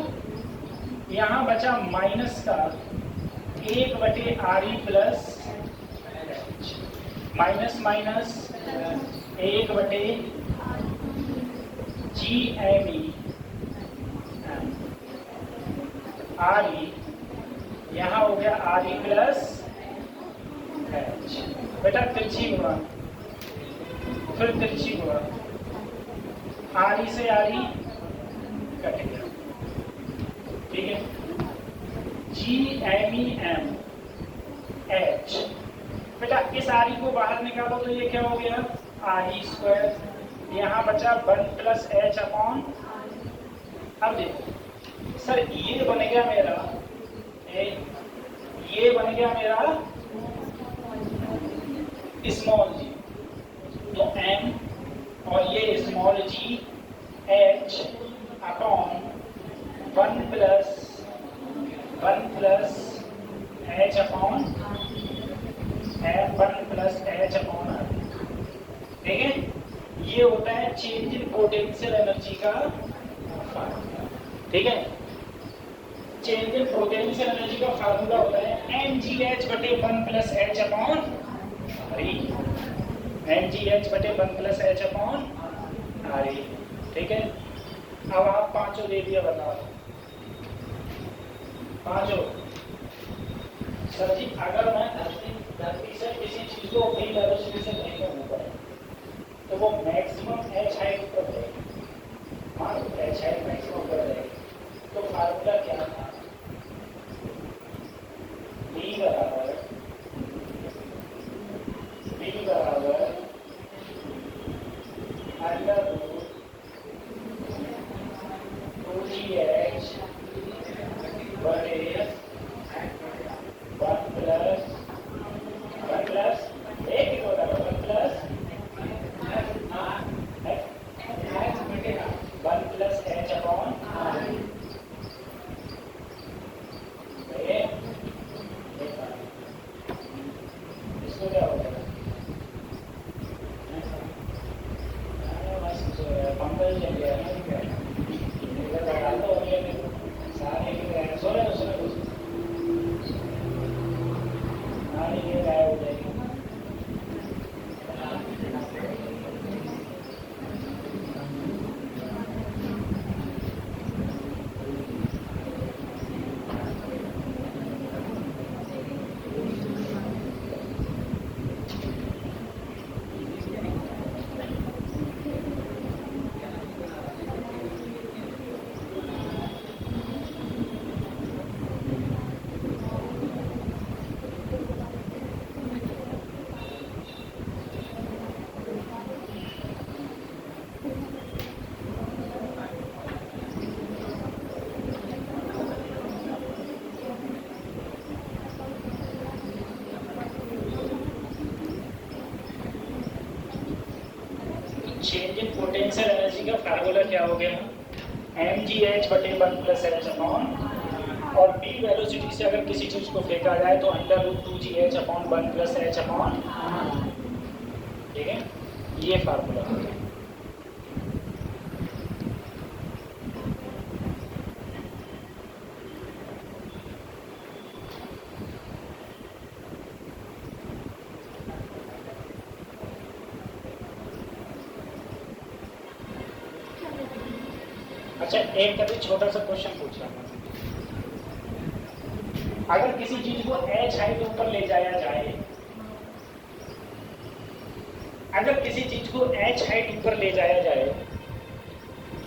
यहाँ बचा माइनस का 1/RE plus minus minus 1/GME, RE यहाँ हो गया RE प्लस एच, बेटा तिरछी हुआ, फिर तिरछी हुआ, RE से RE कट गया, ठीक है। GMEM H, बेटा इस RE को बाहर निकालो तो ये क्या हो गया, RE², यहाँ बचा 1 प्लस एच अपॉन, अब देखो सर ये बन गया मेरा, ये बन गया मेरा स्मॉल जी, तो m और ये स्मॉल जी h upon 1 plus h upon 1 plus h upon, ठीक है। ये होता है चेंज इन पोटेंशियल एनर्जी का फार्मूला, ठीक है। चेंज इन पोटेंशियल एनर्जी का फार्मूला होता है mgh/1 plus h upon 3, mgh/1 plus h upon 3, ठीक है। अब आप पांचों दे दिया, बताओ पांचों। सर जी अगर मैं धरती से किसी चीज को v वेलोसिटी से फेंकूं ऊपर तो वो मैक्सिमम h हाइट पर रहेगी, मान लो h हाइट मैक्सिमम पर रहेगी, तो फार्मूला क्या था, v बराबर under root 2gh/, potential energy का फार्मूला क्या हो गया, mgh बटे 1 प्लस एच अपॉन, और b वेलोसिटी से अगर किसी चीज को फेंका जाए तो under root 2gh upon 1 plus H upon, ठीक है, ये फार्मूला हो गया। अच्छा, एक कभी छोटा सा क्वेश्चन पूछ रहा हूँ, अगर किसी चीज को h हाइट ऊपर ले जाया जाए, अगर किसी चीज को h हाइट ऊपर ले जाया जाए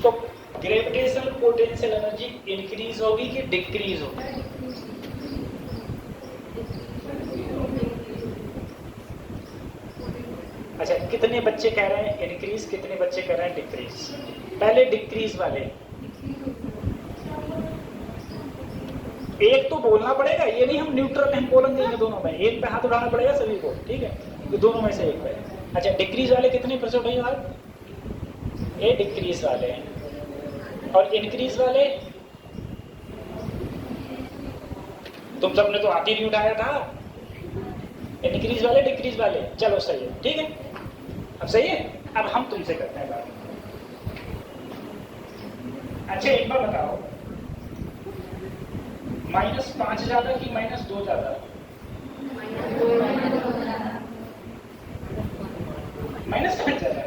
तो ग्रेविटेशनल पोटेंशियल एनर्जी इंक्रीज होगी कि डिक्रीज होगी? अच्छा, कितने बच्चे कह रहे हैं इंक्रीज, कितने बच्चे कह रहे हैं डिक्रीज? पहले डिक्रीज वाले, एक तो बोलना पड़ेगा, ये नहीं हम न्यूट्रल हम बोलेंगे देंगे दोनों में, एक पे हाथ उठाना पड़ेगा सभी को, ठीक है, तो दोनों में से एक पे। अच्छा, डिक्रीज वाले कितने परसेंट है यार? ये डिक्रीज वाले हैं, और इंक्रीज वाले तुम सबने तो हाथ ही नहीं उठाया था। इंक्रीज वाले डिक्रीज वाले, चलो सही है, ठीक है, अब सही है। अब हम तुमसे करते हैं बात। अच्छा, एक बार बताओ, -5 ज्यादा कि -2 ज्यादा? -5 ज्यादा।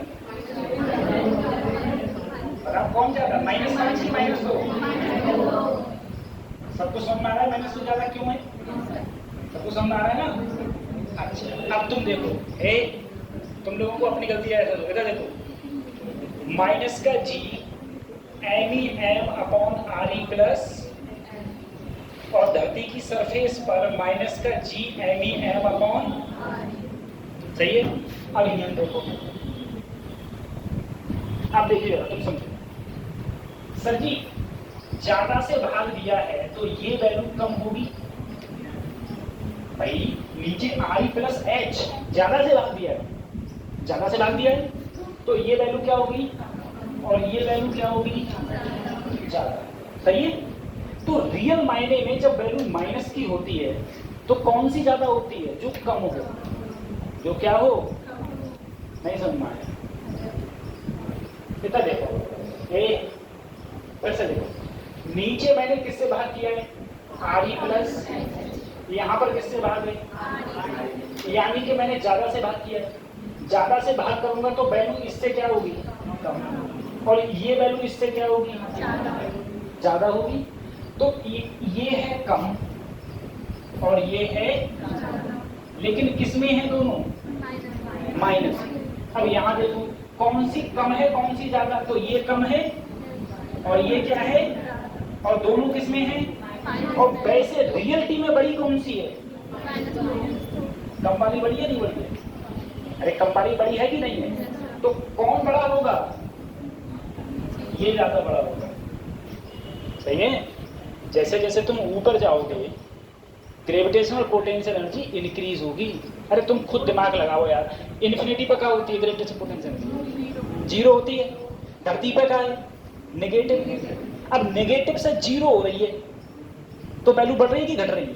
बताओ कौन ज्यादा, -5 कि -2? सबको समझ में आ रहा है -2 ज्यादा क्यों है? सबको समझ में आ रहा है ना? अच्छा, अब तुम देखो, तुम लोगों को अपनी गलती है, इधर देखो, माइनस का g m upon RE plus, और धरती की सरफेस पर माइनस का g m अपॉन, सही है। अब यहाँ देखो, अब देखिए तुम समझो, सर जी ज्यादा से भाग दिया है तो ये वैल्यू कम होगी भाई, नीचे RE प्लस H ज्यादा से भाग दिया है, ज्यादा से भाग दिया है तो ये वैल्यू क्या होगी, और ये वैल्यू क्या होगी, ज्यादा, सही है। तो रियल मायने में जब वैल्यू माइनस की होती है तो कौन सी ज्यादा होती है? जो कम हो, जो क्या हो, नहीं समझ में आया? इतना देखो, फिर से देखो, नीचे मैंने किससे भाग किया है, RE प्लस, यहाँ पर किससे भाग है, यानी कि मैंने ज्यादा से भाग किया है। ज्यादा से भाग करूंगा तो वैल्यू इससे क्या होगी, कम, और ये वैल्यू इससे क्या होगी, ज्यादा होगी। तो ये है कम और ये है, लेकिन किसमें है दोनों, माइनस। अब यहाँ देखो कौन सी कम है कौन सी ज्यादा, तो ये कम है और ये क्या है, और दोनों किसमें है, और वैसे रियलिटी में बड़ी कौन सी है, कम वाली बड़ी है, नहीं बड़ी है? अरे कम वाली बड़ी है कि नहीं है? तो कौन बड़ा होगा, ये ज्यादा बड़ा होगा, सही है। जैसे जैसे तुम ऊपर जाओगे ग्रेविटेशनल पोटेंशियल एनर्जी इंक्रीज होगी। अरे तुम खुद दिमाग लगाओ यार, इन्फिनिटी पर क्या होती है ग्रेविटेशनल पोटेंशियल एनर्जी, 0 होती है। धरती पर क्या है, नेगेटिव। अब नेगेटिव से 0 हो रही है तो वैल्यू बढ़ रही है कि घट रही है?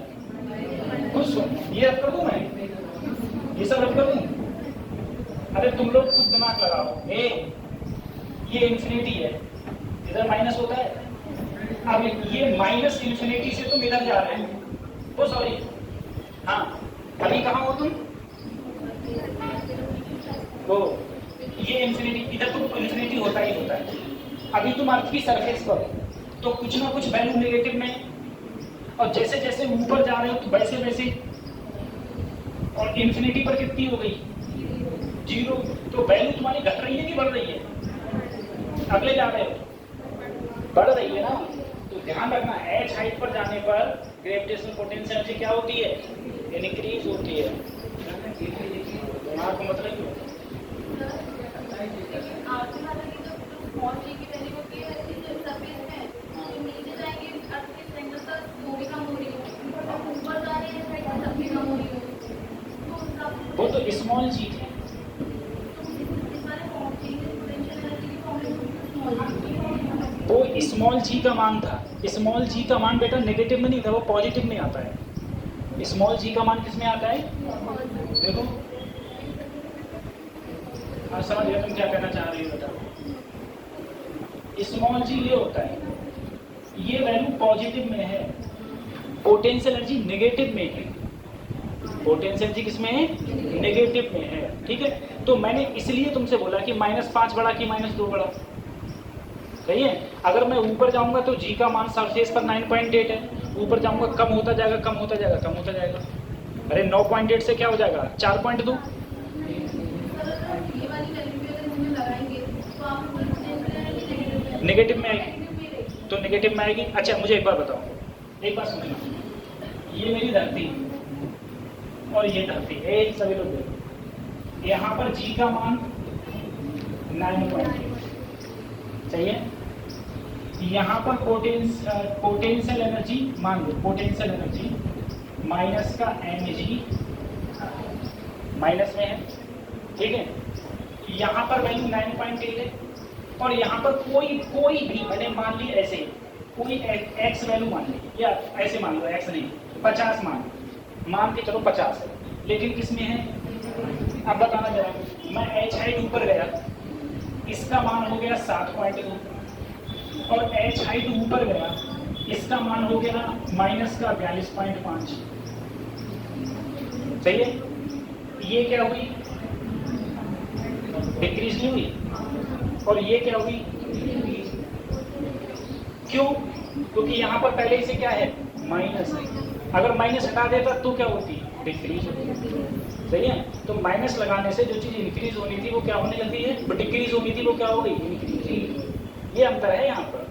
कुछ ये रब कर दूं मैं, ये सब रब कर दूं? अरे तुम लोग खुद दिमाग लगाओ, ये इन्फिनिटी है, इधर माइनस होता है। अब ये माइनस इन्फिनिटी से तुम इधर जा रहे हैं, ओ सॉरी, हाँ अभी कहाँ हो तुम, तो ये इन्फिनिटी, इधर तो इन्फिनिटी होता ही होता है। अभी तुम अर्थ की सरफेस पर, तो कुछ ना कुछ वैल्यू नेगेटिव में, और जैसे जैसे ऊपर जा रहे हो तो वैसे वैसे, और इन्फिनिटी पर कितनी हो गई, 0। तो वैल्यू तुम्हारी घट रही है कि बढ़ रही है? अगले जा रहे हो, बढ़ रही है ना। तो ध्यान रखना, h हाइट पर जाने पर ग्रेविटेशनल पोटेंशियल एनर्जी क्या होती है, इंक्रीज होती है। आपको मतलब क्यों? वो तो स्मॉल चीज है। स्मॉल जी का मान था, स्मॉल जी का मान बेटा नेगेटिव में नहीं था, वो पॉजिटिव में आता है। स्मॉल जी का मान किस में आता है? देखो हाँ समझ गया तुम क्या कहना चाह रही हो बेटा। स्मॉल जी ये होता है, ये वैल्यू पॉजिटिव में है, पोटेंशियल एनर्जी नेगेटिव में है। पोटेंशियल एनर्जी किसमें है? नेगेटिव में है। ठीक है, तो मैंने इसलिए तुमसे बोला कि -5 बड़ा कि -2 बड़ा। सही है। अगर मैं ऊपर जाऊंगा तो जी का मान सरफेस पर 9.8 है, ऊपर जाऊंगा कम होता जाएगा कम होता जाएगा कम होता जाएगा। अरे 9.8 से क्या हो जाएगा 4.2, नेगेटिव में आएगी, तो नेगेटिव में आएगी। अच्छा मुझे एक बार बताओ, एक बात सुनना, ये मेरी धरती और ये धरती है, सभी लोग देखो, यहाँ पर जी का मान 9.8 चाहिए, यहाँ पर पोटेंशियल एनर्जी मान लो, पोटेंशियल एनर्जी माइनस का mg माइनस में है। ठीक है, यहाँ पर वैल्यू 9.8 है, और यहाँ पर कोई भी मैंने मान ली ऐसे कोई x वैल्यू मान ली, या ऐसे मान लो x नहीं 50 मान के चलो 50 है, लेकिन किसमें है? अब बताना जरा, मैं h हाइट ऊपर गया, इसका मान हो गया 7.2, और h हाइट ऊपर गया, इसका मान हो गया -42.5। सही है, ये क्या हुई? डिक्रीज नहीं हुई, और ये क्या हुई? क्यों? क्योंकि यहाँ पर पहले से क्या है? माइनस है। अगर माइनस हटा देता तो क्या होती? डिक्रीज होती। सही है, तो माइनस लगाने से जो चीज़ इंक्रीज होनी थी वो क्या होने लगी है? वो डिक्रीज होनी थी, वो क्या हो गई? इंक्रीज। ये अंतर है यहाँ पर।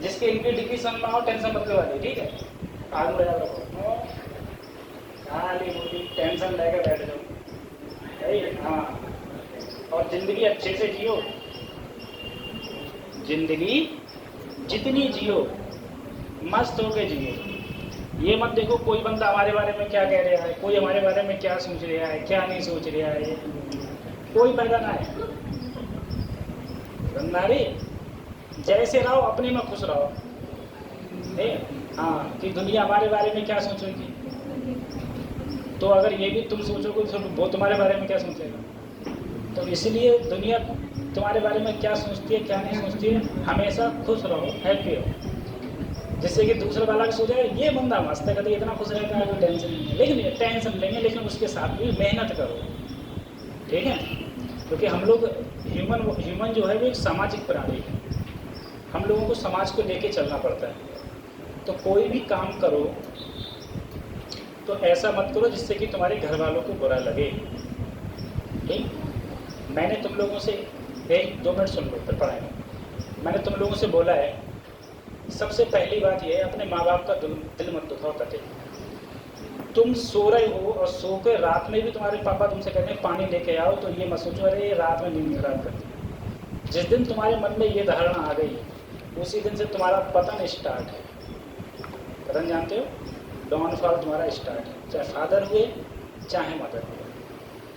जिसके इंक्रीज डिक्रीज समझ में आओ, टेंशन मत करवा दे, ठीक है? आगे बढ़ा रखो, खाली मुझे टेंशन लेकर बैठ जाओ। हाँ, और जिंदगी अच्छे से जियो, जिंदगी जितनी जियो मस्त होके जियो। ये मत देखो कोई बंदा हमारे बारे में क्या कह रहा है, कोई हमारे बारे में क्या सोच रहा है, क्या नहीं सोच रहा है, कोई फायदा ना है। बंदारी जैसे रहो, अपने में खुश रहो। हाँ, कि दुनिया हमारे बारे में क्या सोचेगी, तो अगर ये भी तुम सोचोगे तो वो तुम्हारे बारे में क्या सोचेगा। तो इसलिए दुनिया तुम्हारे बारे में क्या सोचती है क्या नहीं सोचती है, हमेशा खुश रहो, हैप्पी रहो, जिससे कि दूसरा वाला भी सोचे ये बंदा मस्त है, कभी इतना खुश रहता है, कोई टेंशन नहीं है। लेकिन टेंशन लेंगे, लेकिन उसके साथ भी मेहनत करो, ठीक है? क्योंकि हम लोग ह्यूमन जो है वो एक सामाजिक प्राणी है, हम लोगों को समाज को लेके चलना पड़ता है। तो कोई भी काम करो तो ऐसा मत करो जिससे कि तुम्हारे घर वालों को बुरा लगे। ठीक, मैंने तुम लोगों से 1-2 मिनट सुन लो फिर पढ़ाएंगे। मैंने तुम लोगों से बोला है, सबसे पहली बात यह है, अपने माँ बाप का दिल मत दुखाओ कते। तुम सो रहे हो और सो के रात में भी तुम्हारे पापा तुमसे कहते हैं पानी लेके आओ, तो ये मत सोचो अरे ये रात में नींद खराब करती। जिस दिन तुम्हारे मन में ये धारणा आ गई, उसी दिन से तुम्हारा पतन स्टार्ट है। पतन जानते हो, डाउनफॉल तुम्हारा स्टार्ट है, चाहे फादर हुए चाहे मदर हुए।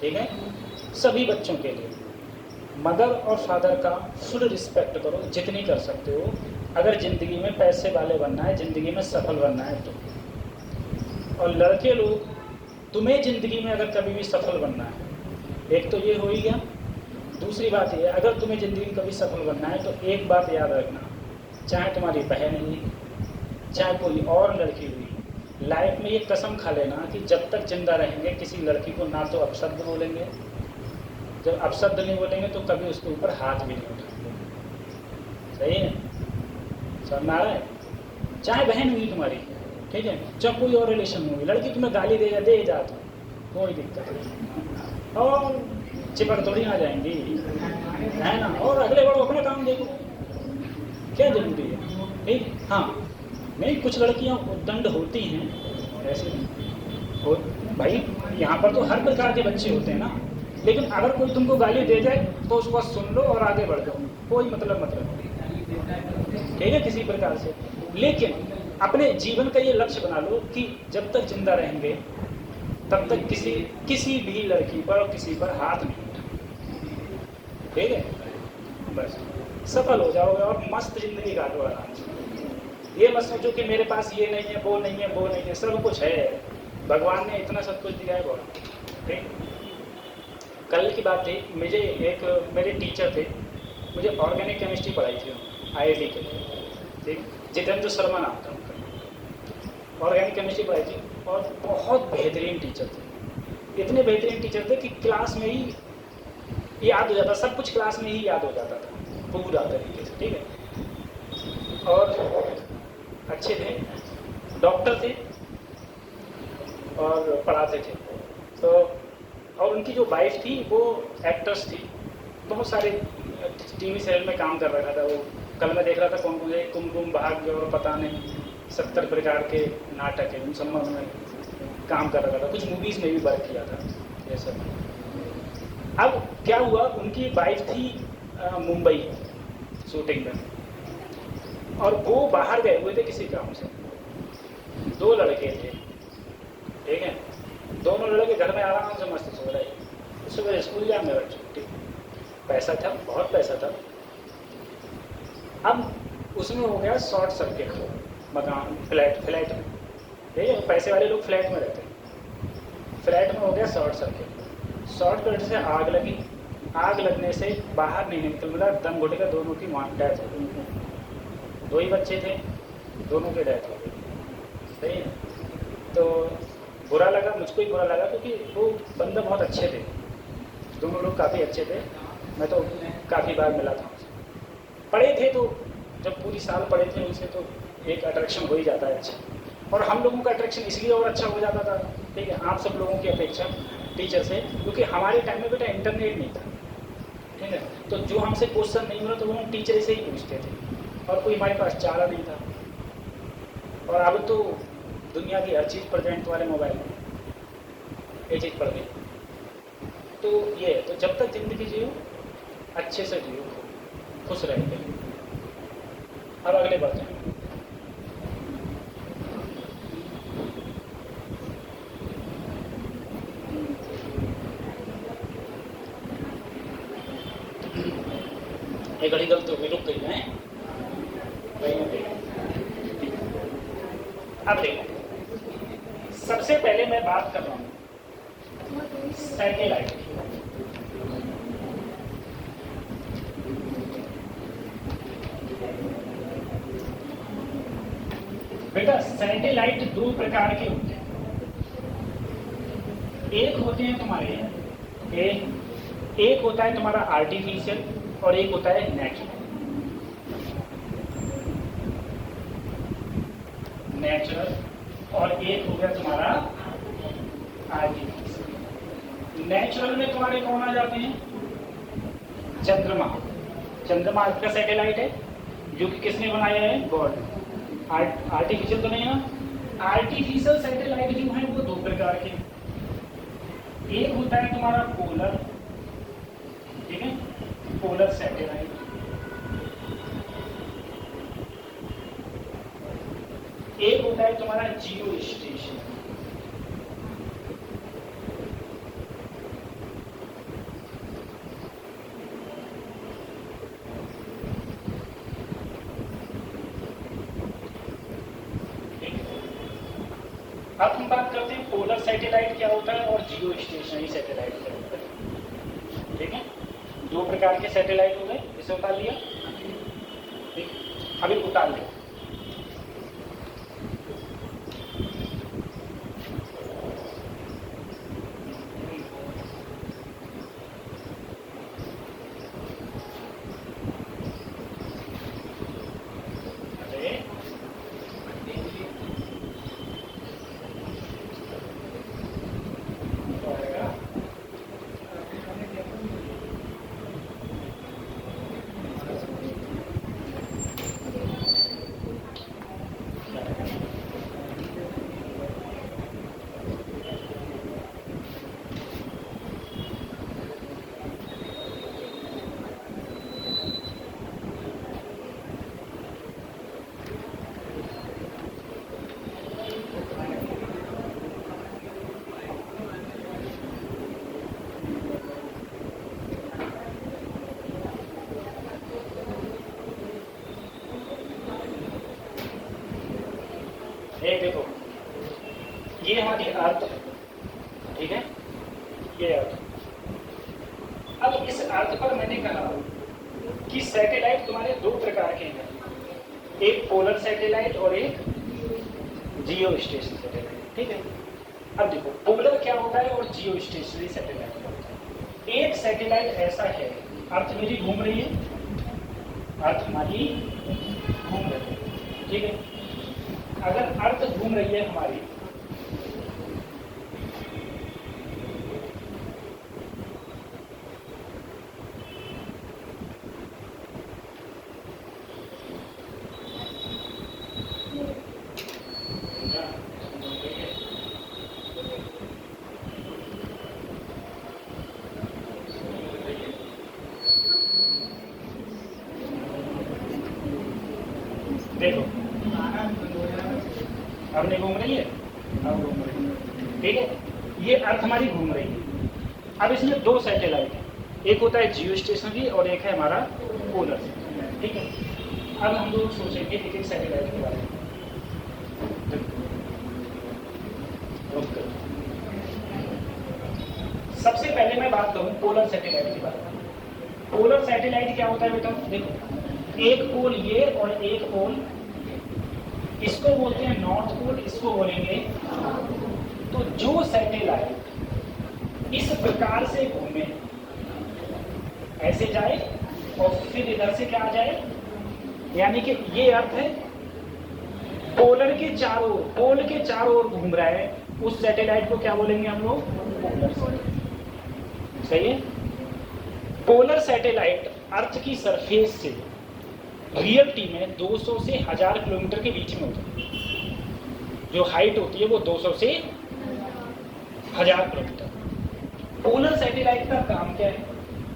ठीक है, सभी बच्चों के लिए मदर और फादर का फुल रिस्पेक्ट करो जितनी कर सकते हो, अगर ज़िंदगी में पैसे वाले बनना है, ज़िंदगी में सफल बनना है तो। और लड़के लोग, तुम्हें ज़िंदगी में अगर कभी भी सफल बनना है, एक तो ये हो ही गया। दूसरी बात ये है, अगर तुम्हें ज़िंदगी में कभी सफल बनना है तो एक बात याद रखना, चाहे तुम्हारी बहन हुई चाहे कोई और लड़की हुई, लाइफ में ये कसम खा लेना कि जब तक जिंदा रहेंगे किसी लड़की को ना तो अपशब्द बोलेंगे, जब अपशब्द नहीं बोलेंगे तो कभी उसके ऊपर हाथ भी नहीं उठाएंगे। सही है, समझ में आ रहा है? चाहे बहन हुई तुम्हारी, ठीक है, चाहे कोई और रिलेशन होगी, लड़की तुम्हें गाली दे जा तो कोई दिक्कत नहीं, और चिपक थोड़ी आ जाएंगी, है ना? और अगले बढ़ो, अपना काम देखो, क्या जरूरी है। ठीक, हाँ नहीं, कुछ लड़कियाँ उद्दंड होती हैं, ऐसे नहीं भाई, यहाँ पर तो हर प्रकार के बच्चे होते हैं ना। लेकिन अगर कोई तुमको गाली दे जाए तो उसको सुन लो और आगे बढ़ जाओ, कोई मतलब नहीं, ठीक है, किसी प्रकार से। लेकिन अपने जीवन का ये लक्ष्य बना लो कि जब तक जिंदा रहेंगे तब तक किसी भी लड़की पर और किसी पर हाथ नहीं उठाए, ठीक है? सफल हो जाओगे और मस्त जिंदगी काटो आराम से। ये मत सोचो कि मेरे पास ये नहीं है, वो नहीं है, वो नहीं है, सब कुछ है। भगवान ने इतना सब कुछ दिया है बहुत। ठीक, कल की बात थी, मुझे एक मेरे टीचर थे, मुझे ऑर्गेनिक केमिस्ट्री पढ़ाई थी IIT के। ठीक, जितेंद्र शर्मा नाम था उनका। ऑर्गेनिक केमिस्ट्री पढ़ाई थी और बहुत बेहतरीन टीचर थे। इतने बेहतरीन टीचर थे कि क्लास में ही याद हो जाता, सब कुछ क्लास में ही याद हो जाता था पूरा तरीके से। ठीक है, और अच्छे थे, डॉक्टर थे और पढ़ाते थे। तो और उनकी जो वाइफ थी वो एक्ट्रेस थी, बहुत सारे टीवी सीरियल में काम कर रखा था वो। कल मैं देख रहा था कौन कौन से कुमकुम भाग्य और पता नहीं 70 प्रकार के नाटक है, उन सब में उन्होंने काम कर रखा था, कुछ मूवीज़ में भी वर्क किया था ये सब। अब क्या हुआ, उनकी वाइफ थी मुंबई शूटिंग में और वो बाहर गए हुए थे किसी काम से। 2 लड़के थे, ठीक है, दोनों लड़के घर में आराम से मस्त सो रहे, सुबह स्कूल जाने वाले छुट्टी। पैसा था, बहुत पैसा था। अब उसमें हो गया शॉर्ट सर्किट, मकान फ्लैट में, ठीक है, पैसे वाले लोग फ्लैट में रहते हैं, फ्लैट में हो गया शॉर्ट सर्किट। शॉर्ट सर्किट से आग लगी, आग लगने से बाहर नहीं निकल मिला, दम घुट गया, दोनों की डेथ हो गई। 2 ही बच्चे थे, दोनों की डेथ हो गई। सही है, तो बुरा लगा, मुझको ही बुरा लगा, क्योंकि वो बंदा बहुत अच्छे थे, दोनों लोग काफ़ी अच्छे थे। मैं तो काफ़ी बार मिला था, पढ़े थे, तो जब पूरी साल पढ़े थे उनसे तो एक अट्रैक्शन हो ही जाता है अच्छा। और हम लोगों का अट्रैक्शन इसलिए और अच्छा हो जाता था, ठीक है, आप सब लोगों की अपेक्षा टीचर से, क्योंकि हमारे टाइम में बेटा इंटरनेट नहीं था, ठीक है, तो जो हमसे क्वेश्चन नहीं हुआ तो वो हम टीचर से ही पूछते थे और कोई हमारे पास चारा नहीं था। और अब तो दुनिया की हर चीज़ प्रेजेंट तुम्हारे मोबाइल में, ये चीज़ पढ़ गई। तो ये तो जब तक ज़िंदगी जियो अच्छे से जियो, खुश रहेंगे। अब अगले बढ़ते हैं। एक घड़ी गलत हो गई, रुक गई है। अब देखो, सबसे पहले मैं बात कर रहा हूँ सैटेलाइट की। बेटा सैटेलाइट 2 प्रकार के होते हैं। एक होते हैं तुम्हारे एक होता है तुम्हारा आर्टिफिशियल और एक होता है नेचुरल। और एक हो गया तुम्हारा आर्टिफिशियल। नेचुरल में तुम्हारे कौन आ जाते हैं? चंद्रमा। चंद्रमा का सैटेलाइट है जो कि किसने बनाया है? गॉड। आर्टिफिशियल तो नहीं ना। आर्टिफिशियल सैटेलाइट जो है वो 2 प्रकार के। एक होता है तुम्हारा पोलर, ठीक है, पोलर सैटेलाइट। एक होता है तुम्हारा जियो स्टेशन। अब हम बात करते हैं पोलर सैटेलाइट क्या होता है और जियो स्टेशनरी सैटेलाइट क्या होता है। ठीक है, 2 प्रकार के सैटेलाइट हो गए, इसे उतार लिया। ठीक, अभी उतार लिया। ये देखो, ये हमारी अर्थ है, ठीक है, ये अर्थ। अब इस अर्थ पर मैंने कहा कि सैटेलाइट तुम्हारे दो प्रकार के हैं, एक पोलर सैटेलाइट और एक जियो स्टेशनरी सैटेलाइट, ठीक है। अब देखो पोलर क्या होता है और जियो स्टेशनरी सैटेलाइट क्या होता है। एक सैटेलाइट ऐसा है, अर्थ मेरी घूम रही है, अर्थ हमारी घूम रही है, ठीक है। अगर अर्थ घूम रही है हमारी, देखो अब नहीं घूम रही है, अब घूम रही है, ठीक है। ये अर्थ हमारी घूम रही है। अब इसमें दो सैटेलाइट है, एक होता है जियो स्टेशनरी और एक है हमारा पोलर, ठीक है। अब हम लोग सोचेंगे एक एक सैटेलाइट के बारे में। सबसे पहले मैं बात करूं पोलर सैटेलाइट के बारे में। पोलर सैटेलाइट क्या होता है बेटा, देखो एक पोल ये और एक पोल, इसको बोलते हैं नॉर्थ पोल, इसको बोलेंगे। तो जो सैटेलाइट इस प्रकार से घूमे, ऐसे जाए और फिर इधर से क्या आ जाए, यानी कि ये अर्थ है पोलर के चारों, पोल के चारों ओर घूम रहा है, उस सैटेलाइट को क्या बोलेंगे हम लोग, पोलर सैटेलाइट। सही है। पोलर सैटेलाइट अर्थ की सरफेस से रियलिटी में 200 से 1000 किलोमीटर के बीच में होता है। जो हाइट होती है वो 200 से 1000 किलोमीटर। पोलर सैटेलाइट का काम क्या है?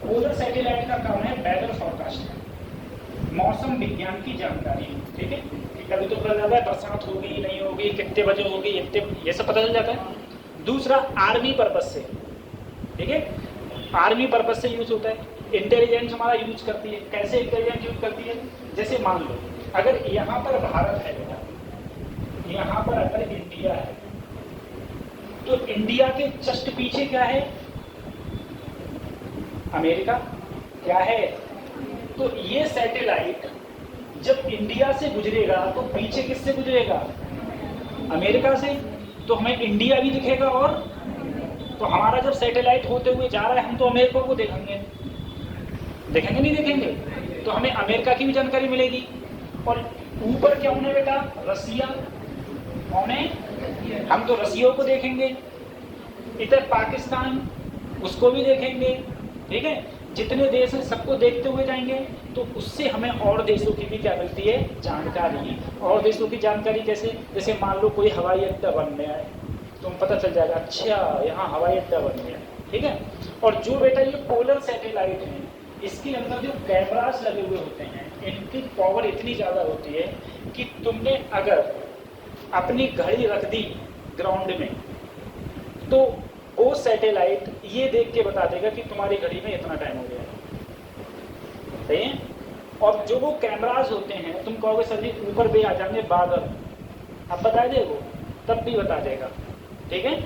पोलर सैटेलाइट का काम है वेदर फॉरकास्ट, मौसम विज्ञान की जानकारी, ठीक है। कभी तो पता चलता है बरसात होगी नहीं होगी, कितने बजे होगी, इतने, ये सब पता चल जाता है। दूसरा आर्मी पर्पज से, ठीक है, आर्मी पर्पज से यूज होता है। इंटेलिजेंस हमारा यूज करती है। कैसे इंटेलिजेंस यूज करती है? जैसे मान लो अगर यहाँ पर भारत है बेटा, यहाँ पर अगर इंडिया है, तो इंडिया के जस्ट पीछे क्या है? अमेरिका। क्या है? तो ये सैटेलाइट जब इंडिया से गुजरेगा तो पीछे किससे गुजरेगा? अमेरिका से। तो हमें इंडिया भी दिखेगा, और तो हमारा जब सैटेलाइट होते हुए जा रहा है, हम तो अमेरिका को देखेंगे, देखेंगे नहीं देखेंगे? तो हमें अमेरिका की भी जानकारी मिलेगी। और ऊपर क्या होने बेटा? रसिया। कौन है? हम तो रसिया को देखेंगे। इधर पाकिस्तान, उसको भी देखेंगे, ठीक है। जितने देश हैं सबको देखते हुए जाएंगे, तो उससे हमें और देशों की भी क्या मिलती है? जानकारी। और देशों की जानकारी कैसे? जैसे मान लो कोई हवाई अड्डा बन गया है, तो पता चल जाएगा अच्छा यहाँ हवाई अड्डा बन गया, ठीक है। और जो बेटा ये पोलर सैटेलाइट है, इसके अंदर जो कैमरास लगे हुए होते हैं, इनकी पावर इतनी ज़्यादा होती है कि तुमने अगर अपनी घड़ी रख दी ग्राउंड में, तो वो सैटेलाइट ये देख के बता देगा कि तुम्हारी घड़ी में इतना टाइम हो गया है, सही है। और जो वो कैमरास होते हैं, तुम कहोगे सर जी ऊपर भी आ जाएंगे बादल, अब बता देगा, तब भी बता देगा, ठीक है।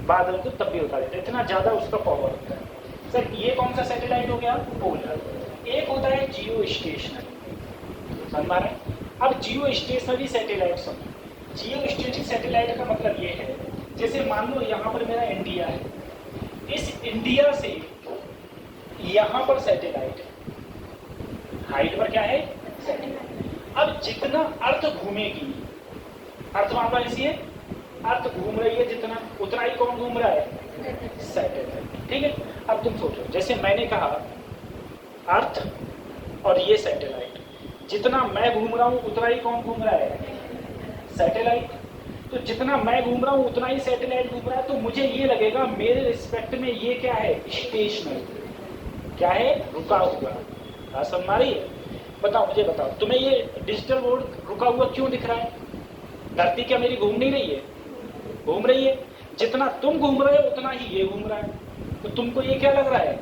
बादल को तब भी बता देगा, इतना ज़्यादा उसका पावर होता है। सर ये कौन सा सैटेलाइट हो गया? पोलर। एक होता है जियो स्टेशनरी, समझ रहे हैं? अब जियो स्टेशनरी सैटेलाइट समझो। जियो स्टेशनरी सैटेलाइट का मतलब ये है, जैसे मान लो यहाँ पर मेरा इंडिया है, इस इंडिया से यहाँ पर सैटेलाइट है, हाइट पर क्या है? सैटेलाइट। अब जितना अर्थ घूमेगी, अर्थ वहाँ पर ऐसी है, अर्थ घूम रही है जितना, उतना ही कौन घूम रहा है? सैटेलाइट, ठीक है। अब तुम सोचो, जैसे मैंने कहा अर्थ और ये सैटेलाइट, जितना मैं घूम रहा हूँ उतना ही कौन घूम रहा है? सैटेलाइट। तो जितना मैं घूम रहा हूँ उतना ही सैटेलाइट घूम रहा है, तो मुझे ये लगेगा मेरे रिस्पेक्ट में ये क्या है? स्टेशनरी। क्या है? रुका हुआ। बात समझ आ रही है? बताओ, मुझे बताओ, तुम्हें ये डिजिटल बोर्ड रुका हुआ क्यों दिख रहा है? धरती क्या मेरी घूम नहीं रही है? घूम रही है। जितना तुम घूम रहे हो उतना ही ये घूम रहा है, तो तुमको ये क्या लग रहा है?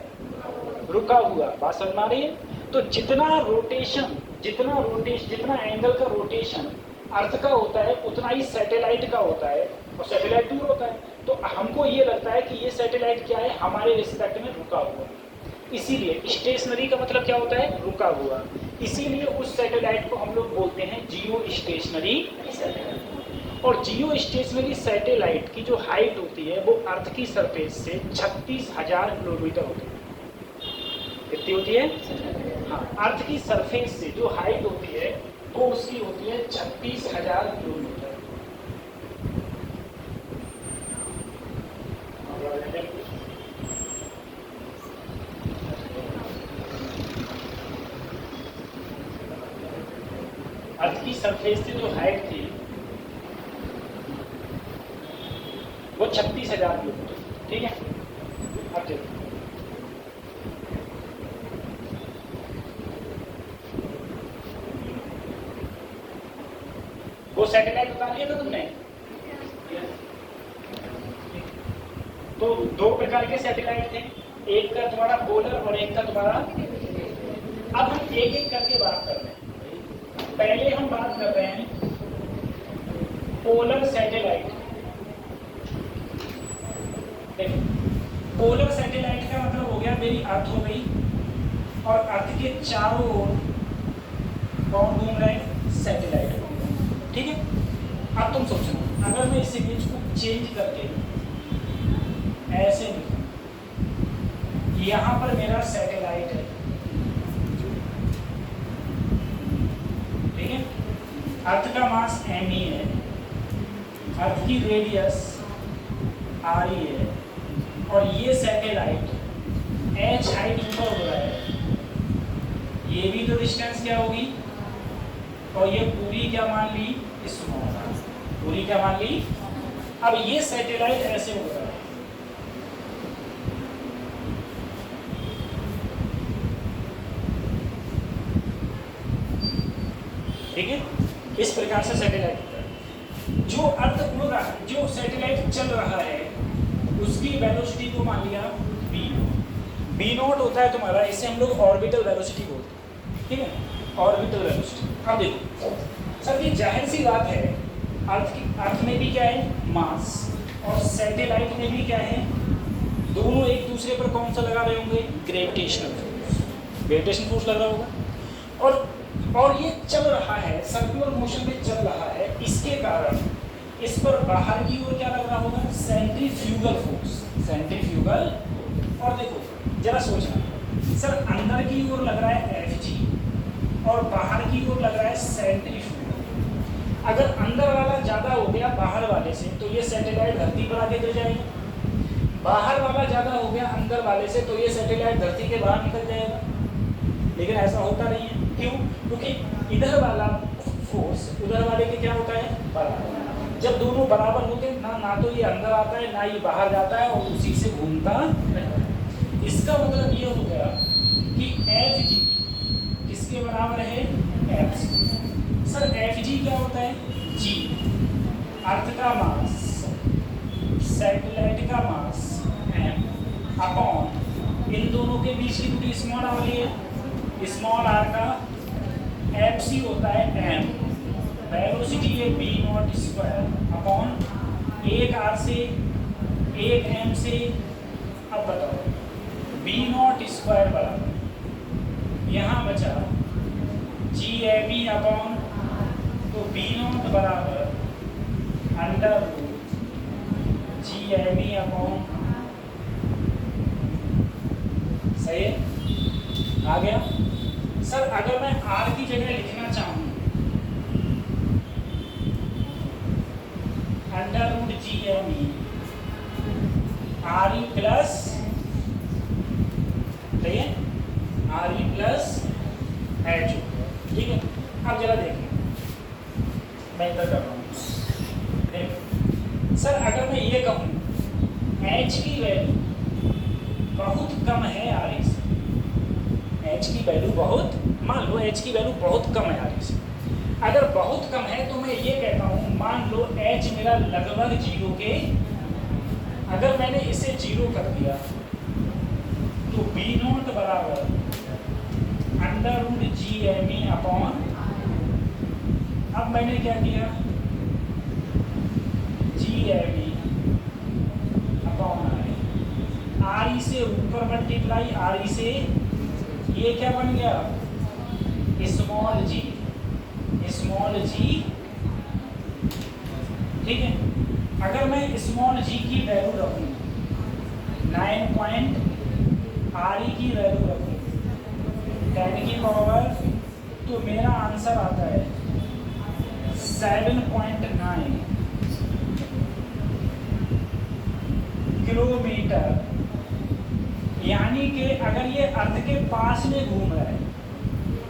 रुका हुआ। बात समझ आ रही है? तो जितना रोटेशन, जितना एंगल का रोटेशन अर्थ का होता है उतना ही सैटेलाइट का होता है, और सैटेलाइट दूर होता है। तो हमको ये लगता है कि ये सैटेलाइट क्या है, हमारे रिस्पेक्ट में रुका हुआ। इसीलिए स्टेशनरी का मतलब क्या होता है, रुका हुआ। इसीलिए उस सैटेलाइट को हम लोग बोलते हैं जियो स्टेशनरी सैटेलाइट। और जियो स्टेशनरी सैटेलाइट की जो हाइट होती है वो अर्थ की सरफेस से 36,000 किलोमीटर होती है। कितनी होती है? हाँ, अर्थ की सरफेस से जो हाइट होती है वो उसकी होती है 36,000 किलोमीटर। अर्थ की सरफेस से जो हाइट थी वो 36,000 किलोमीटर। ठीक है, अब देखो वो सैटेलाइट बता दिया था तुमने। तो दो प्रकार के सैटेलाइट थे, एक का तुम्हारा पोलर और एक का तुम्हारा। अब हम एक एक करके बात कर रहे हैं। पहले हम बात कर रहे हैं पोलर सैटेलाइट। देखो, पोलर सैटेलाइट का मतलब हो गया मेरी अर्थ हो गई, और अर्थ के चारों ओर कौन घूम रहे हैं, सैटेलाइट। ठीक है, अब तुम सोचना, अगर मैं इस इमेज को चेंज करके ऐसे लिखूं, यहां पर मेरा सैटेलाइट है, ठीक है, अर्थ का मास m ही है, अर्थ की रेडियस r ही है, और ये सैटेलाइट h हाइट ऊपर हो रहा है, ये भी तो डिस्टेंस क्या होगी, और ये पूरी क्या मान ली, स्मॉल, पूरी क्या मान ली। अब ये सैटेलाइट ऐसे हो रहा है, ठीक है, इस प्रकार से सैटेलाइट होता है। जो अर्थ उड़ रहा है, जो सैटेलाइट चल रहा है, उसकी वेलोसिटी को मान लिया v। v नॉट होता है तुम्हारा, इसे हम लोग ऑर्बिटल वेलोसिटी बोलते हैं। ठीक है, ऑर्बिटल वेलोसिटी। अब देखो सर, ये जाहिर सी बात है, अर्थ में भी क्या है, मास, और सैटेलाइट में भी क्या है, दोनों एक दूसरे पर कौन सा लगा रहे होंगे, ग्रेविटेशनल फोर्स। ग्रेविटेशनल फोर्स लग रहा होगा, और ये चल रहा है, सर्कुलर मोशन में चल रहा है, इसके कारण इस पर बाहर की ओर क्या लग रहा होगा, सेंट्रीफ्यूगल फोर्स, सेंट्रीफ्यूगल। और देखो जरा सोचना, सर अंदर की ओर लग रहा है Fg और बाहर की ओर लग रहा है सेंट्रीफ्यूगल। अगर अंदर वाला ज्यादा हो गया बाहर वाले से तो ये सैटेलाइट धरती पर आके गिर जाएगा, बाहर वाला ज्यादा हो गया अंदर वाले से तो ये सैटेलाइट धरती के बाहर निकल जाएगा। लेकिन ऐसा होता नहीं है, क्यों? क्योंकि इधर वाला फोर्स उधर वाले के क्या होता है, बराबर। जब दोनों बराबर होते ना तो ये अंदर आता है ना ये बाहर जाता है, और उसी से घूमता रहता है। इसका मतलब ये हो गया कि Fg किसके बराबर है, Fc। सर Fg क्या होता है, g, अर्थ का मास, सैटेलाइट का मास m अपॉन इन दोनों के बीच की दूरी स्मॉल r वाली है, स्मॉल r का Fc होता है m, वेलोसिटी है v नॉट स्क्वायर अपॉन एक r से एक m से। अब बताओ v नॉट स्क्वायर बराबर यहाँ बचा जी एम ई अपॉन, तो v नॉट बराबर under root G M E upon, सही है, आ गया। सर अगर मैं r की जगह लिखना चाहूँ under root G M E R E plus, सही है, आर ई प्लस एच, ठीक है। अब जरा देखिए, मैं इधर कर रहा हूँ, सर अगर मैं ये कहूँ एच की वैल्यू बहुत कम है आर ई से, एच की वैल्यू बहुत, मान लो एच की वैल्यू बहुत कम है आर ई से, अगर बहुत कम है तो मैं ये कहता हूँ मान लो एच मेरा लगभग जीरो के, अगर मैंने इसे जीरो कर दिया तो बी नॉट बराबर under root G M E upon, अब अब मैंने क्या किया, GAB अपॉन RE से ऊपर मल्टीप्लाई RE से, ये क्या बन गया, स्मॉल g, ठीक है। अगर मैं स्मॉल g की वैल्यू रखूं 9 RE की वैल्यू रखूं 10 की पावर, तो मेरा आंसर आता है 7.9 किलोमीटर। यानी कि अगर ये अर्थ के पास में घूम रहा है,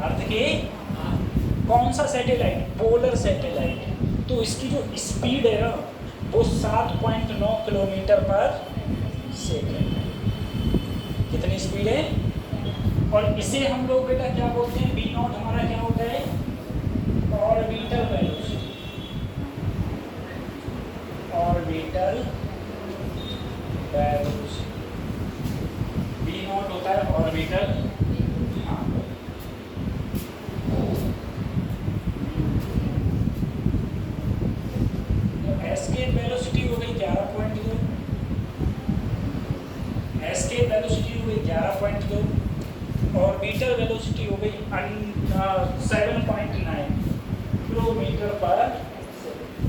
अर्थ के कौन सा सैटेलाइट, पोलर सैटेलाइट, तो इसकी जो स्पीड है ना वो 7.9 किलोमीटर पर सेकेंड है। कितनी स्पीड है, और इसे हम लोग बेटा क्या बोलते हैं, V0 हमारा क्या होता है, orbital velocity, orbital velocity V0 होता है ऑर्बिटल। हाँ, तो एस्केप वेलोसिटी हो गई 11.2, एस्केप वेलोसिटी हो गई 11.2, ऑर्बिटल वेलोसिटी हो गई 7.9 किलोमीटर पर सेकंड।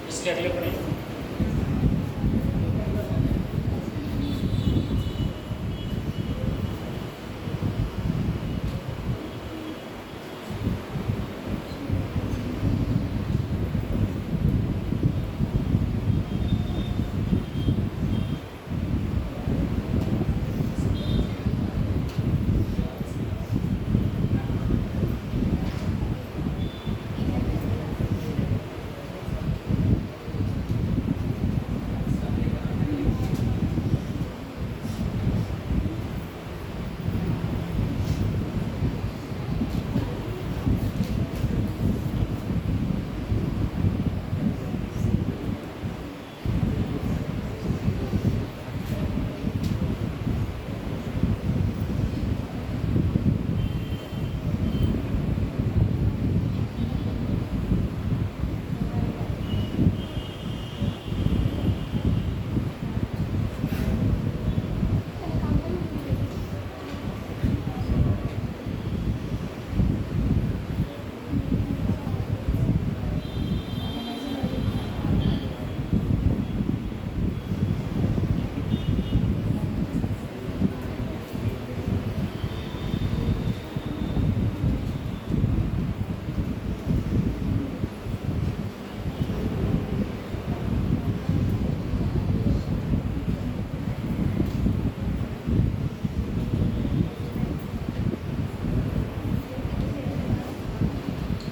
इसके अगले पढ़ें।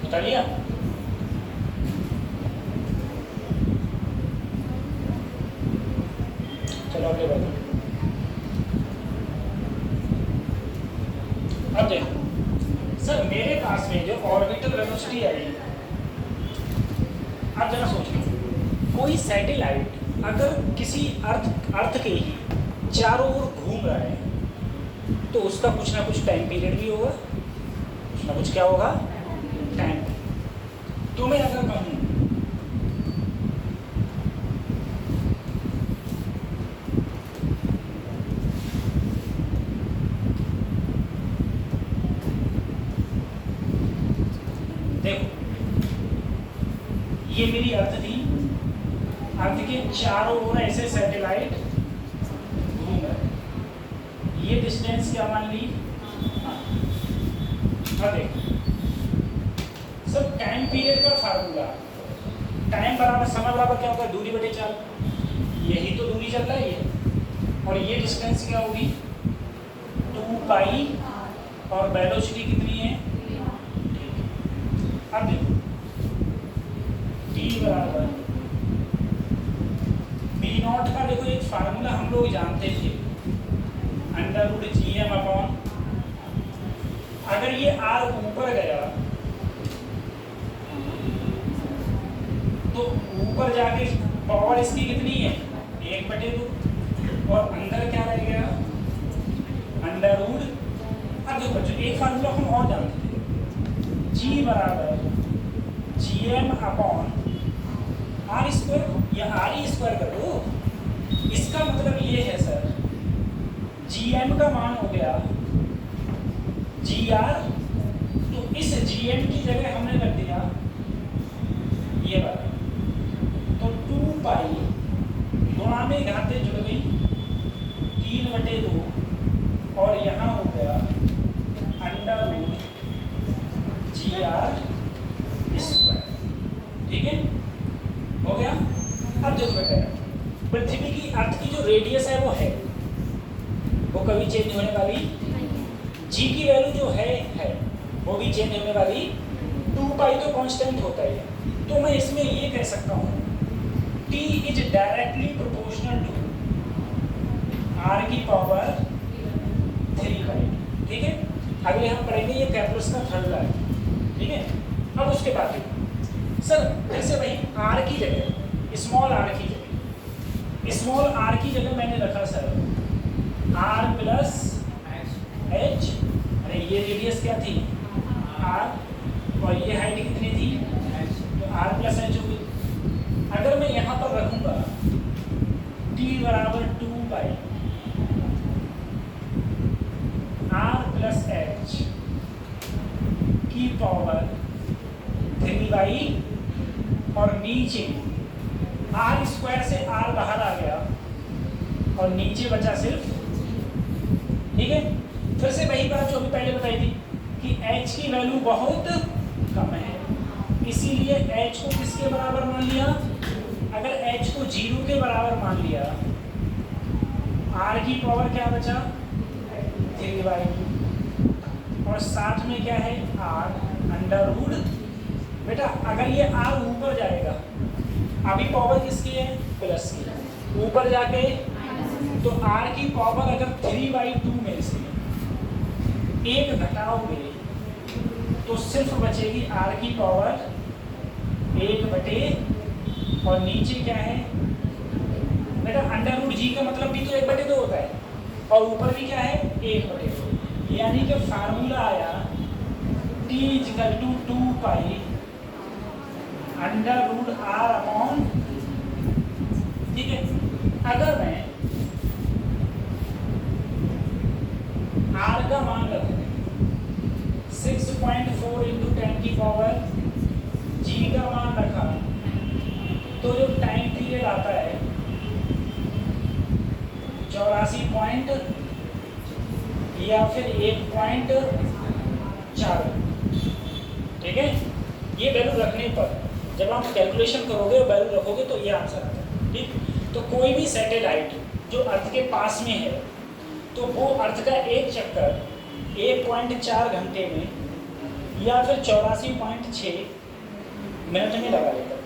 बता लिया। ऑर्बिटल वेलोसिटी आई। अब जरा सोचो, कोई सैटेलाइट अगर किसी अर्थ के ही चारों ओर घूम रहा है तो उसका कुछ ना कुछ टाइम पीरियड भी होगा, कुछ ना कुछ क्या होगा, टाइम। तो मैं अगर कहूँ ये मेरी अर्थ थी, अर्थ के चारों ओर ऐसे सैटेलाइट घूम रहे, ये डिस्टेंस क्या मान ली, हाँ देखो सब टाइम पीरियड का फार्मूला, टाइम बराबर समय बराबर क्या होगा, दूरी बटे चाल, यही तो दूरी चल रहा है ये, और ये डिस्टेंस क्या होगी 2 पाई, और वेलोसिटी कितनी है, अब देखो T बराबर B0 का देखो एक फार्मूला हम लोग जानते थे, √GM अपॉन, अगर ये R ऊपर गया तो ऊपर जाके पावर इसकी कितनी है 1/2, और अंदर क्या रह गया √। अब देखो बच्चों एक फार्मूला हम और जानते थे, G बराबर GM अपॉन R², या RE² कर दो, इसका मतलब ये है सर GM का मान हो गया GR, तो इस GM की जगह हमने रख दिया ये वाला, तो 2 पाई गुणा में घातें जुड़ गई 3/2, और यहाँ हो गया √GR², ठीक है हो गया। अब देखो बेटा, पृथ्वी की अर्थ की जो रेडियस है वो कभी चेंज होने वाली, जी की वैल्यू जो है वो भी चेंज होने वाली, 2 पाई तो कांस्टेंट होता है, तो मैं इसमें ये कह सकता हूँ T is directly proportional to R की पावर 3 पाई, ठीक है। अगले हम पढ़ेंगे ये कैलकुलस का थर्ड लॉ है, ठीक है। अब उसके बाद सर जैसे भाई R की जगह स्मॉल r की जगह मैंने रखा सर R प्लस H, अरे ये रेडियस क्या थी R, और ये हाइट कितनी थी तो R प्लस H होगी। अगर मैं यहाँ पर रखूँगा T बराबर 2 पाई R प्लस H की पावर 3/, और नीचे R² से R बाहर आ गया और नीचे बचा सिर्फ, ठीक है। फिर से वही बात जो अभी पहले बताई थी कि H की वैल्यू बहुत कम है, इसीलिए H को किसके बराबर मान लिया, अगर H को 0 के बराबर मान लिया, R की पावर क्या बचा 3/2, और साथ में क्या है R √। बेटा अगर ये R ऊपर जाएगा, अभी पावर किसकी है प्लस की, ऊपर जाके तो R की पावर अगर 3/2 में से 1 घटाओगे तो सिर्फ बचेगी R की पावर 1/, और नीचे क्या है बेटा √G का मतलब भी तो 1/2 होता है, और ऊपर भी क्या है 1/2, यानी कि फार्मूला आया T = 2 पाई √R अपॉन, ठीक है। अगर मैं R का मान रखूं 6.4 × 10 की पावर, G का मान रखा तो जो टाइम पीरियड आता है 84 या फिर 1.4, ठीक है। ये वैल्यू रखने पर जब आप कैलकुलेशन करोगे और वैल्यू रखोगे तो ये आंसर आता है, ठीक। तो कोई भी सैटेलाइट जो अर्थ के पास में है तो वो अर्थ का एक चक्कर 1.4 घंटे में या फिर 84.6 मिनट में लगा लेता है।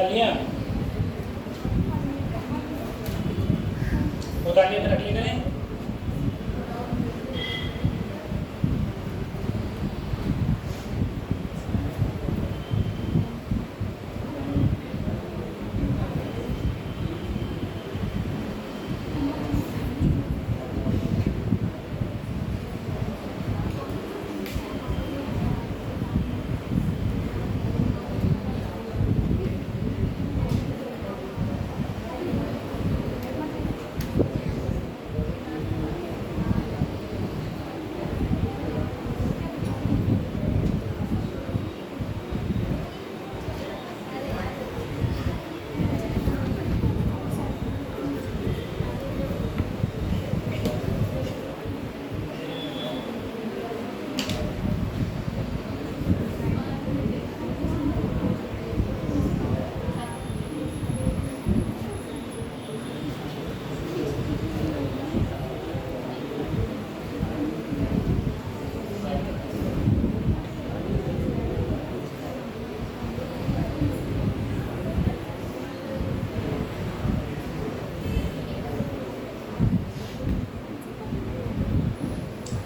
उतार लिया, उतार लिया, रख लिया करें।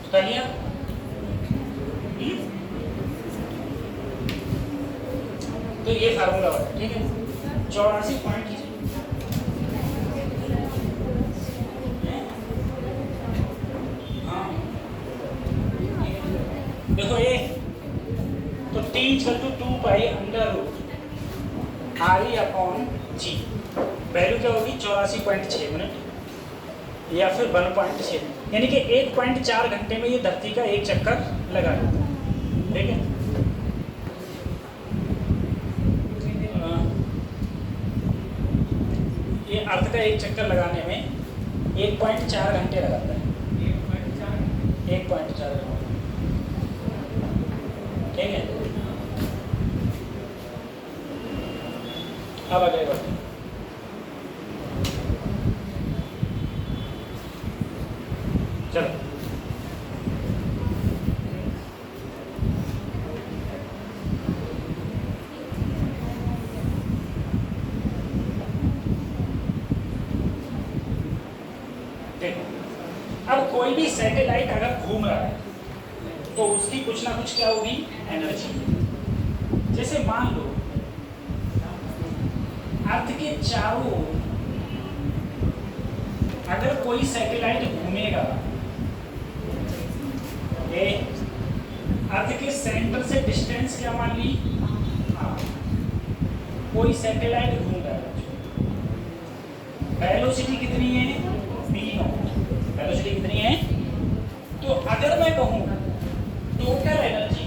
उतार लिया। तो ये फार्मूला होगा, ठीक है। 84 पॉइंट देखो ये तो T=2 pi under root RE upon G। Value क्या होगी 84.6 मिनट या फिर 1.6, यानी कि 1.4 घंटे में ये धरती का एक चक्कर लगा देता है, ठीक है। ये अर्थ का एक चक्कर लगाने में 1.4 घंटे लगाता है, 1.4 घंटे, ठीक है। अब अगले बात चलो, देखो अब कोई भी सैटेलाइट अगर घूम रहा है तो उसकी कुछ ना कुछ क्या होगी एनर्जी। जैसे मान लो अर्थ के चारों ओर अगर कोई सैटेलाइट घूमेगा, अर्थ के सेंटर से डिस्टेंस क्या मान ली, कोई सैटेलाइट घूम रहा है, वेलोसिटी कितनी है v0, वेलोसिटी कितनी है। तो अगर मैं कहूँ टोटल एनर्जी,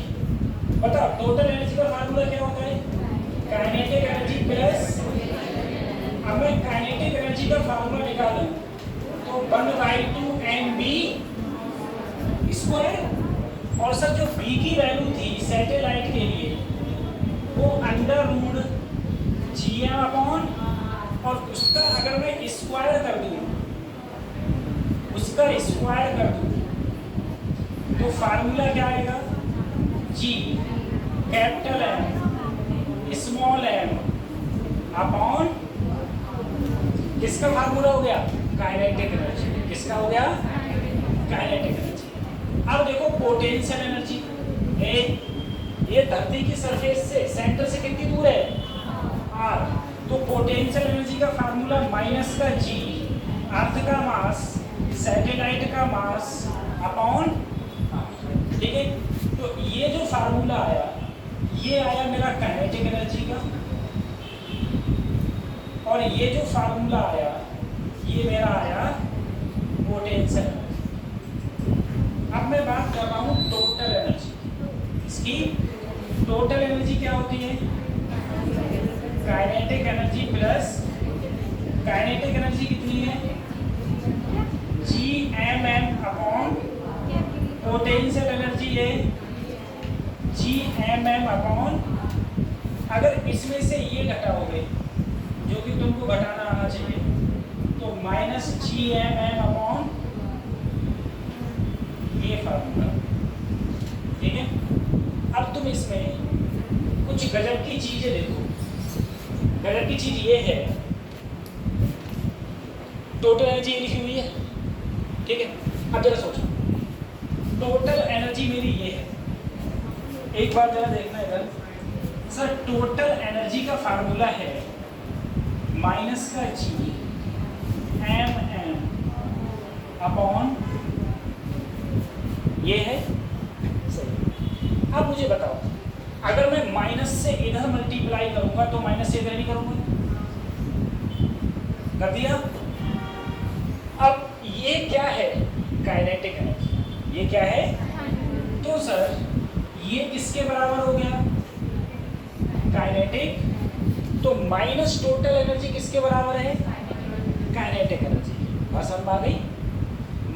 बताओ टोटल एनर्जी का फार्मूला क्या होता है, काइनेटिक एनर्जी प्लस, अब मैं काइनेटिक एनर्जी का फार्मूला निकालूं तो 1/2 mv², और सर जो v की वैल्यू थी सैटेलाइट के लिए वो अंडर रूट gm अपॉन, और उसका अगर मैं स्क्वायर कर दूं, उसका स्क्वायर कर दूं तो फार्मूला क्या आएगा, g capital M small m upon, किसका फार्मूला हो गया काइनेटिक एनर्जी, किसका हो गया काइनेटिक एनर्जी। अब देखो पोटेंशियल एनर्जी, ये धरती की सरफेस से सेंटर से कितनी दूर है r, तो पोटेंशियल एनर्जी का फार्मूला माइनस का g, अर्थ का मास सैटेलाइट का मास अपॉन, ठीक है। तो ये जो फार्मूला आया ये आया मेरा काइनेटिक एनर्जी का, और ये जो फार्मूला आया ये मेरा आया पोटेंशियल एनर्जी। अब मैं बात कर रहा हूँ टोटल एनर्जी, इसकी टोटल एनर्जी क्या होती है, kinetic energy plus, kinetic energy कितनी है Gmm अपॉन, पोटेंशियल एनर्जी है Gmm अपॉन, अगर इसमें से ये घटाओगे जो कि तुमको घटाना आना चाहिए तो माइनस Gmm अपॉन ये फार्मूला, ठीक है। अब तुम इसमें कुछ गजब की चीजें देखो, गजब की चीज ये है, टोटल एनर्जी ये लिखी हुई है, ठीक है। अब जरा सोचो, टोटल एनर्जी मेरी ये है, एक बार जरा देखना इधर सर, टोटल एनर्जी का फार्मूला है माइनस का जी एम एम अपॉन ये है, सही। अब मुझे बताओ, अगर मैं माइनस से इधर मल्टीप्लाई करूंगा तो माइनस से इधर नहीं करूंगा, कर दिया। अब ये क्या है, काइनेटिक एनर्जी, ये क्या है, तो सर ये किसके बराबर हो गया, काइनेटिक, तो माइनस टोटल एनर्जी किसके बराबर है, काइनेटिक एनर्जी। बात समझ में आ गई,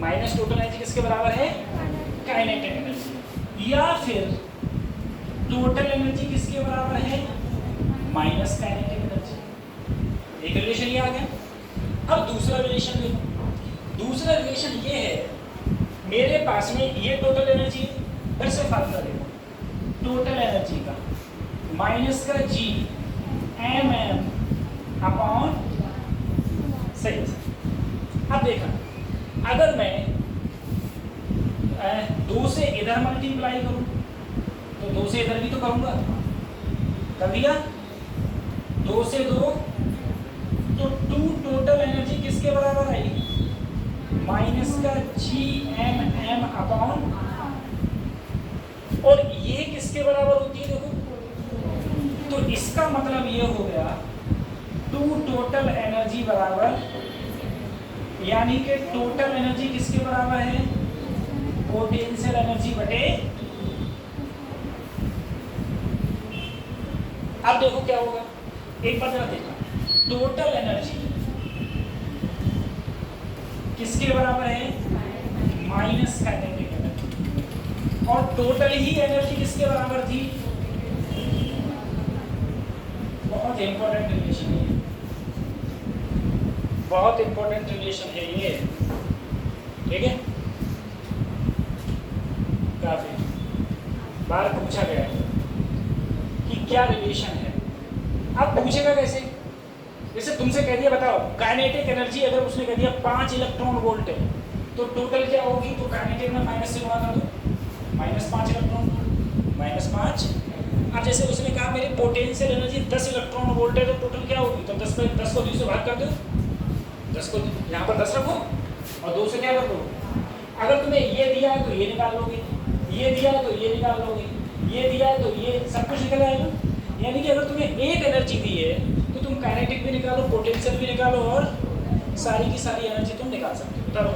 माइनस टोटल एनर्जी किसके बराबर है, काइनेटिक एनर्जी, या फिर टोटल एनर्जी किसके बराबर है, माइनस काइनेटिक एनर्जी। एक रिलेशन ये आ गया। अब दूसरा रिलेशन देखो, दूसरा रिलेशन ये है, मेरे पास में ये टोटल एनर्जी है, फिर से फार्मूला देखो, टोटल एनर्जी का माइनस का जी एम एम अपॉन, सही। अब देखा, अगर मैं 2 से इधर मल्टीप्लाई करूं तो 2 से इधर भी तो करूंगा, कर दिया, 2 से 2, तो 2 टोटल एनर्जी किसके बराबर आएगी, माइनस का जी एम एम अपॉन, और ये किसके बराबर होती है देखो, तो इसका मतलब ये हो गया 2 टोटल एनर्जी बराबर, यानी कि टोटल एनर्जी किसके बराबर है, पोटेंशियल एनर्जी बटे। अब देखो क्या होगा, एक बार जरा देखना, टोटल एनर्जी किसके बराबर है, माइनस काइनेटिक एनर्जी, और टोटल ही एनर्जी किसके बराबर थी, बहुत इंपॉर्टेंट रिलेशन है, बहुत इंपॉर्टेंट रिलेशन है ये, ठीक है। काफी बार पूछा गया है कि क्या रिलेशन है। अब पूछेगा कैसे, जैसे तुमसे कह दिया बताओ काइनेटिक एनर्जी, अगर उसने कह दिया 5 इलेक्ट्रॉन वोल्ट है, तो टोटल क्या होगी, तो काइनेटिक में माइनस से गुणा कर दो, -5 इलेक्ट्रॉन, -5। अब जैसे उसने कहा मेरी पोटेंशियल एनर्जी 10 इलेक्ट्रॉन वोल्ट है, तो टोटल क्या होगी, तो 10 को 2 से भाग कर दो, 10 को यहाँ पर 10 रखो और 2 से क्या कर दो। अगर तुम्हें ये दिया है तो ये निकाल लोगे, ये दिया है तो ये निकाल लोगे, ये दिया है तो ये, सब कुछ निकल आएगा। यानी कि अगर तुम्हें एक एनर्जी दी है तो तुम काइनेटिक भी निकालो, पोटेंशियल भी निकालो, और सारी की सारी एनर्जी तुम निकाल सकते हो।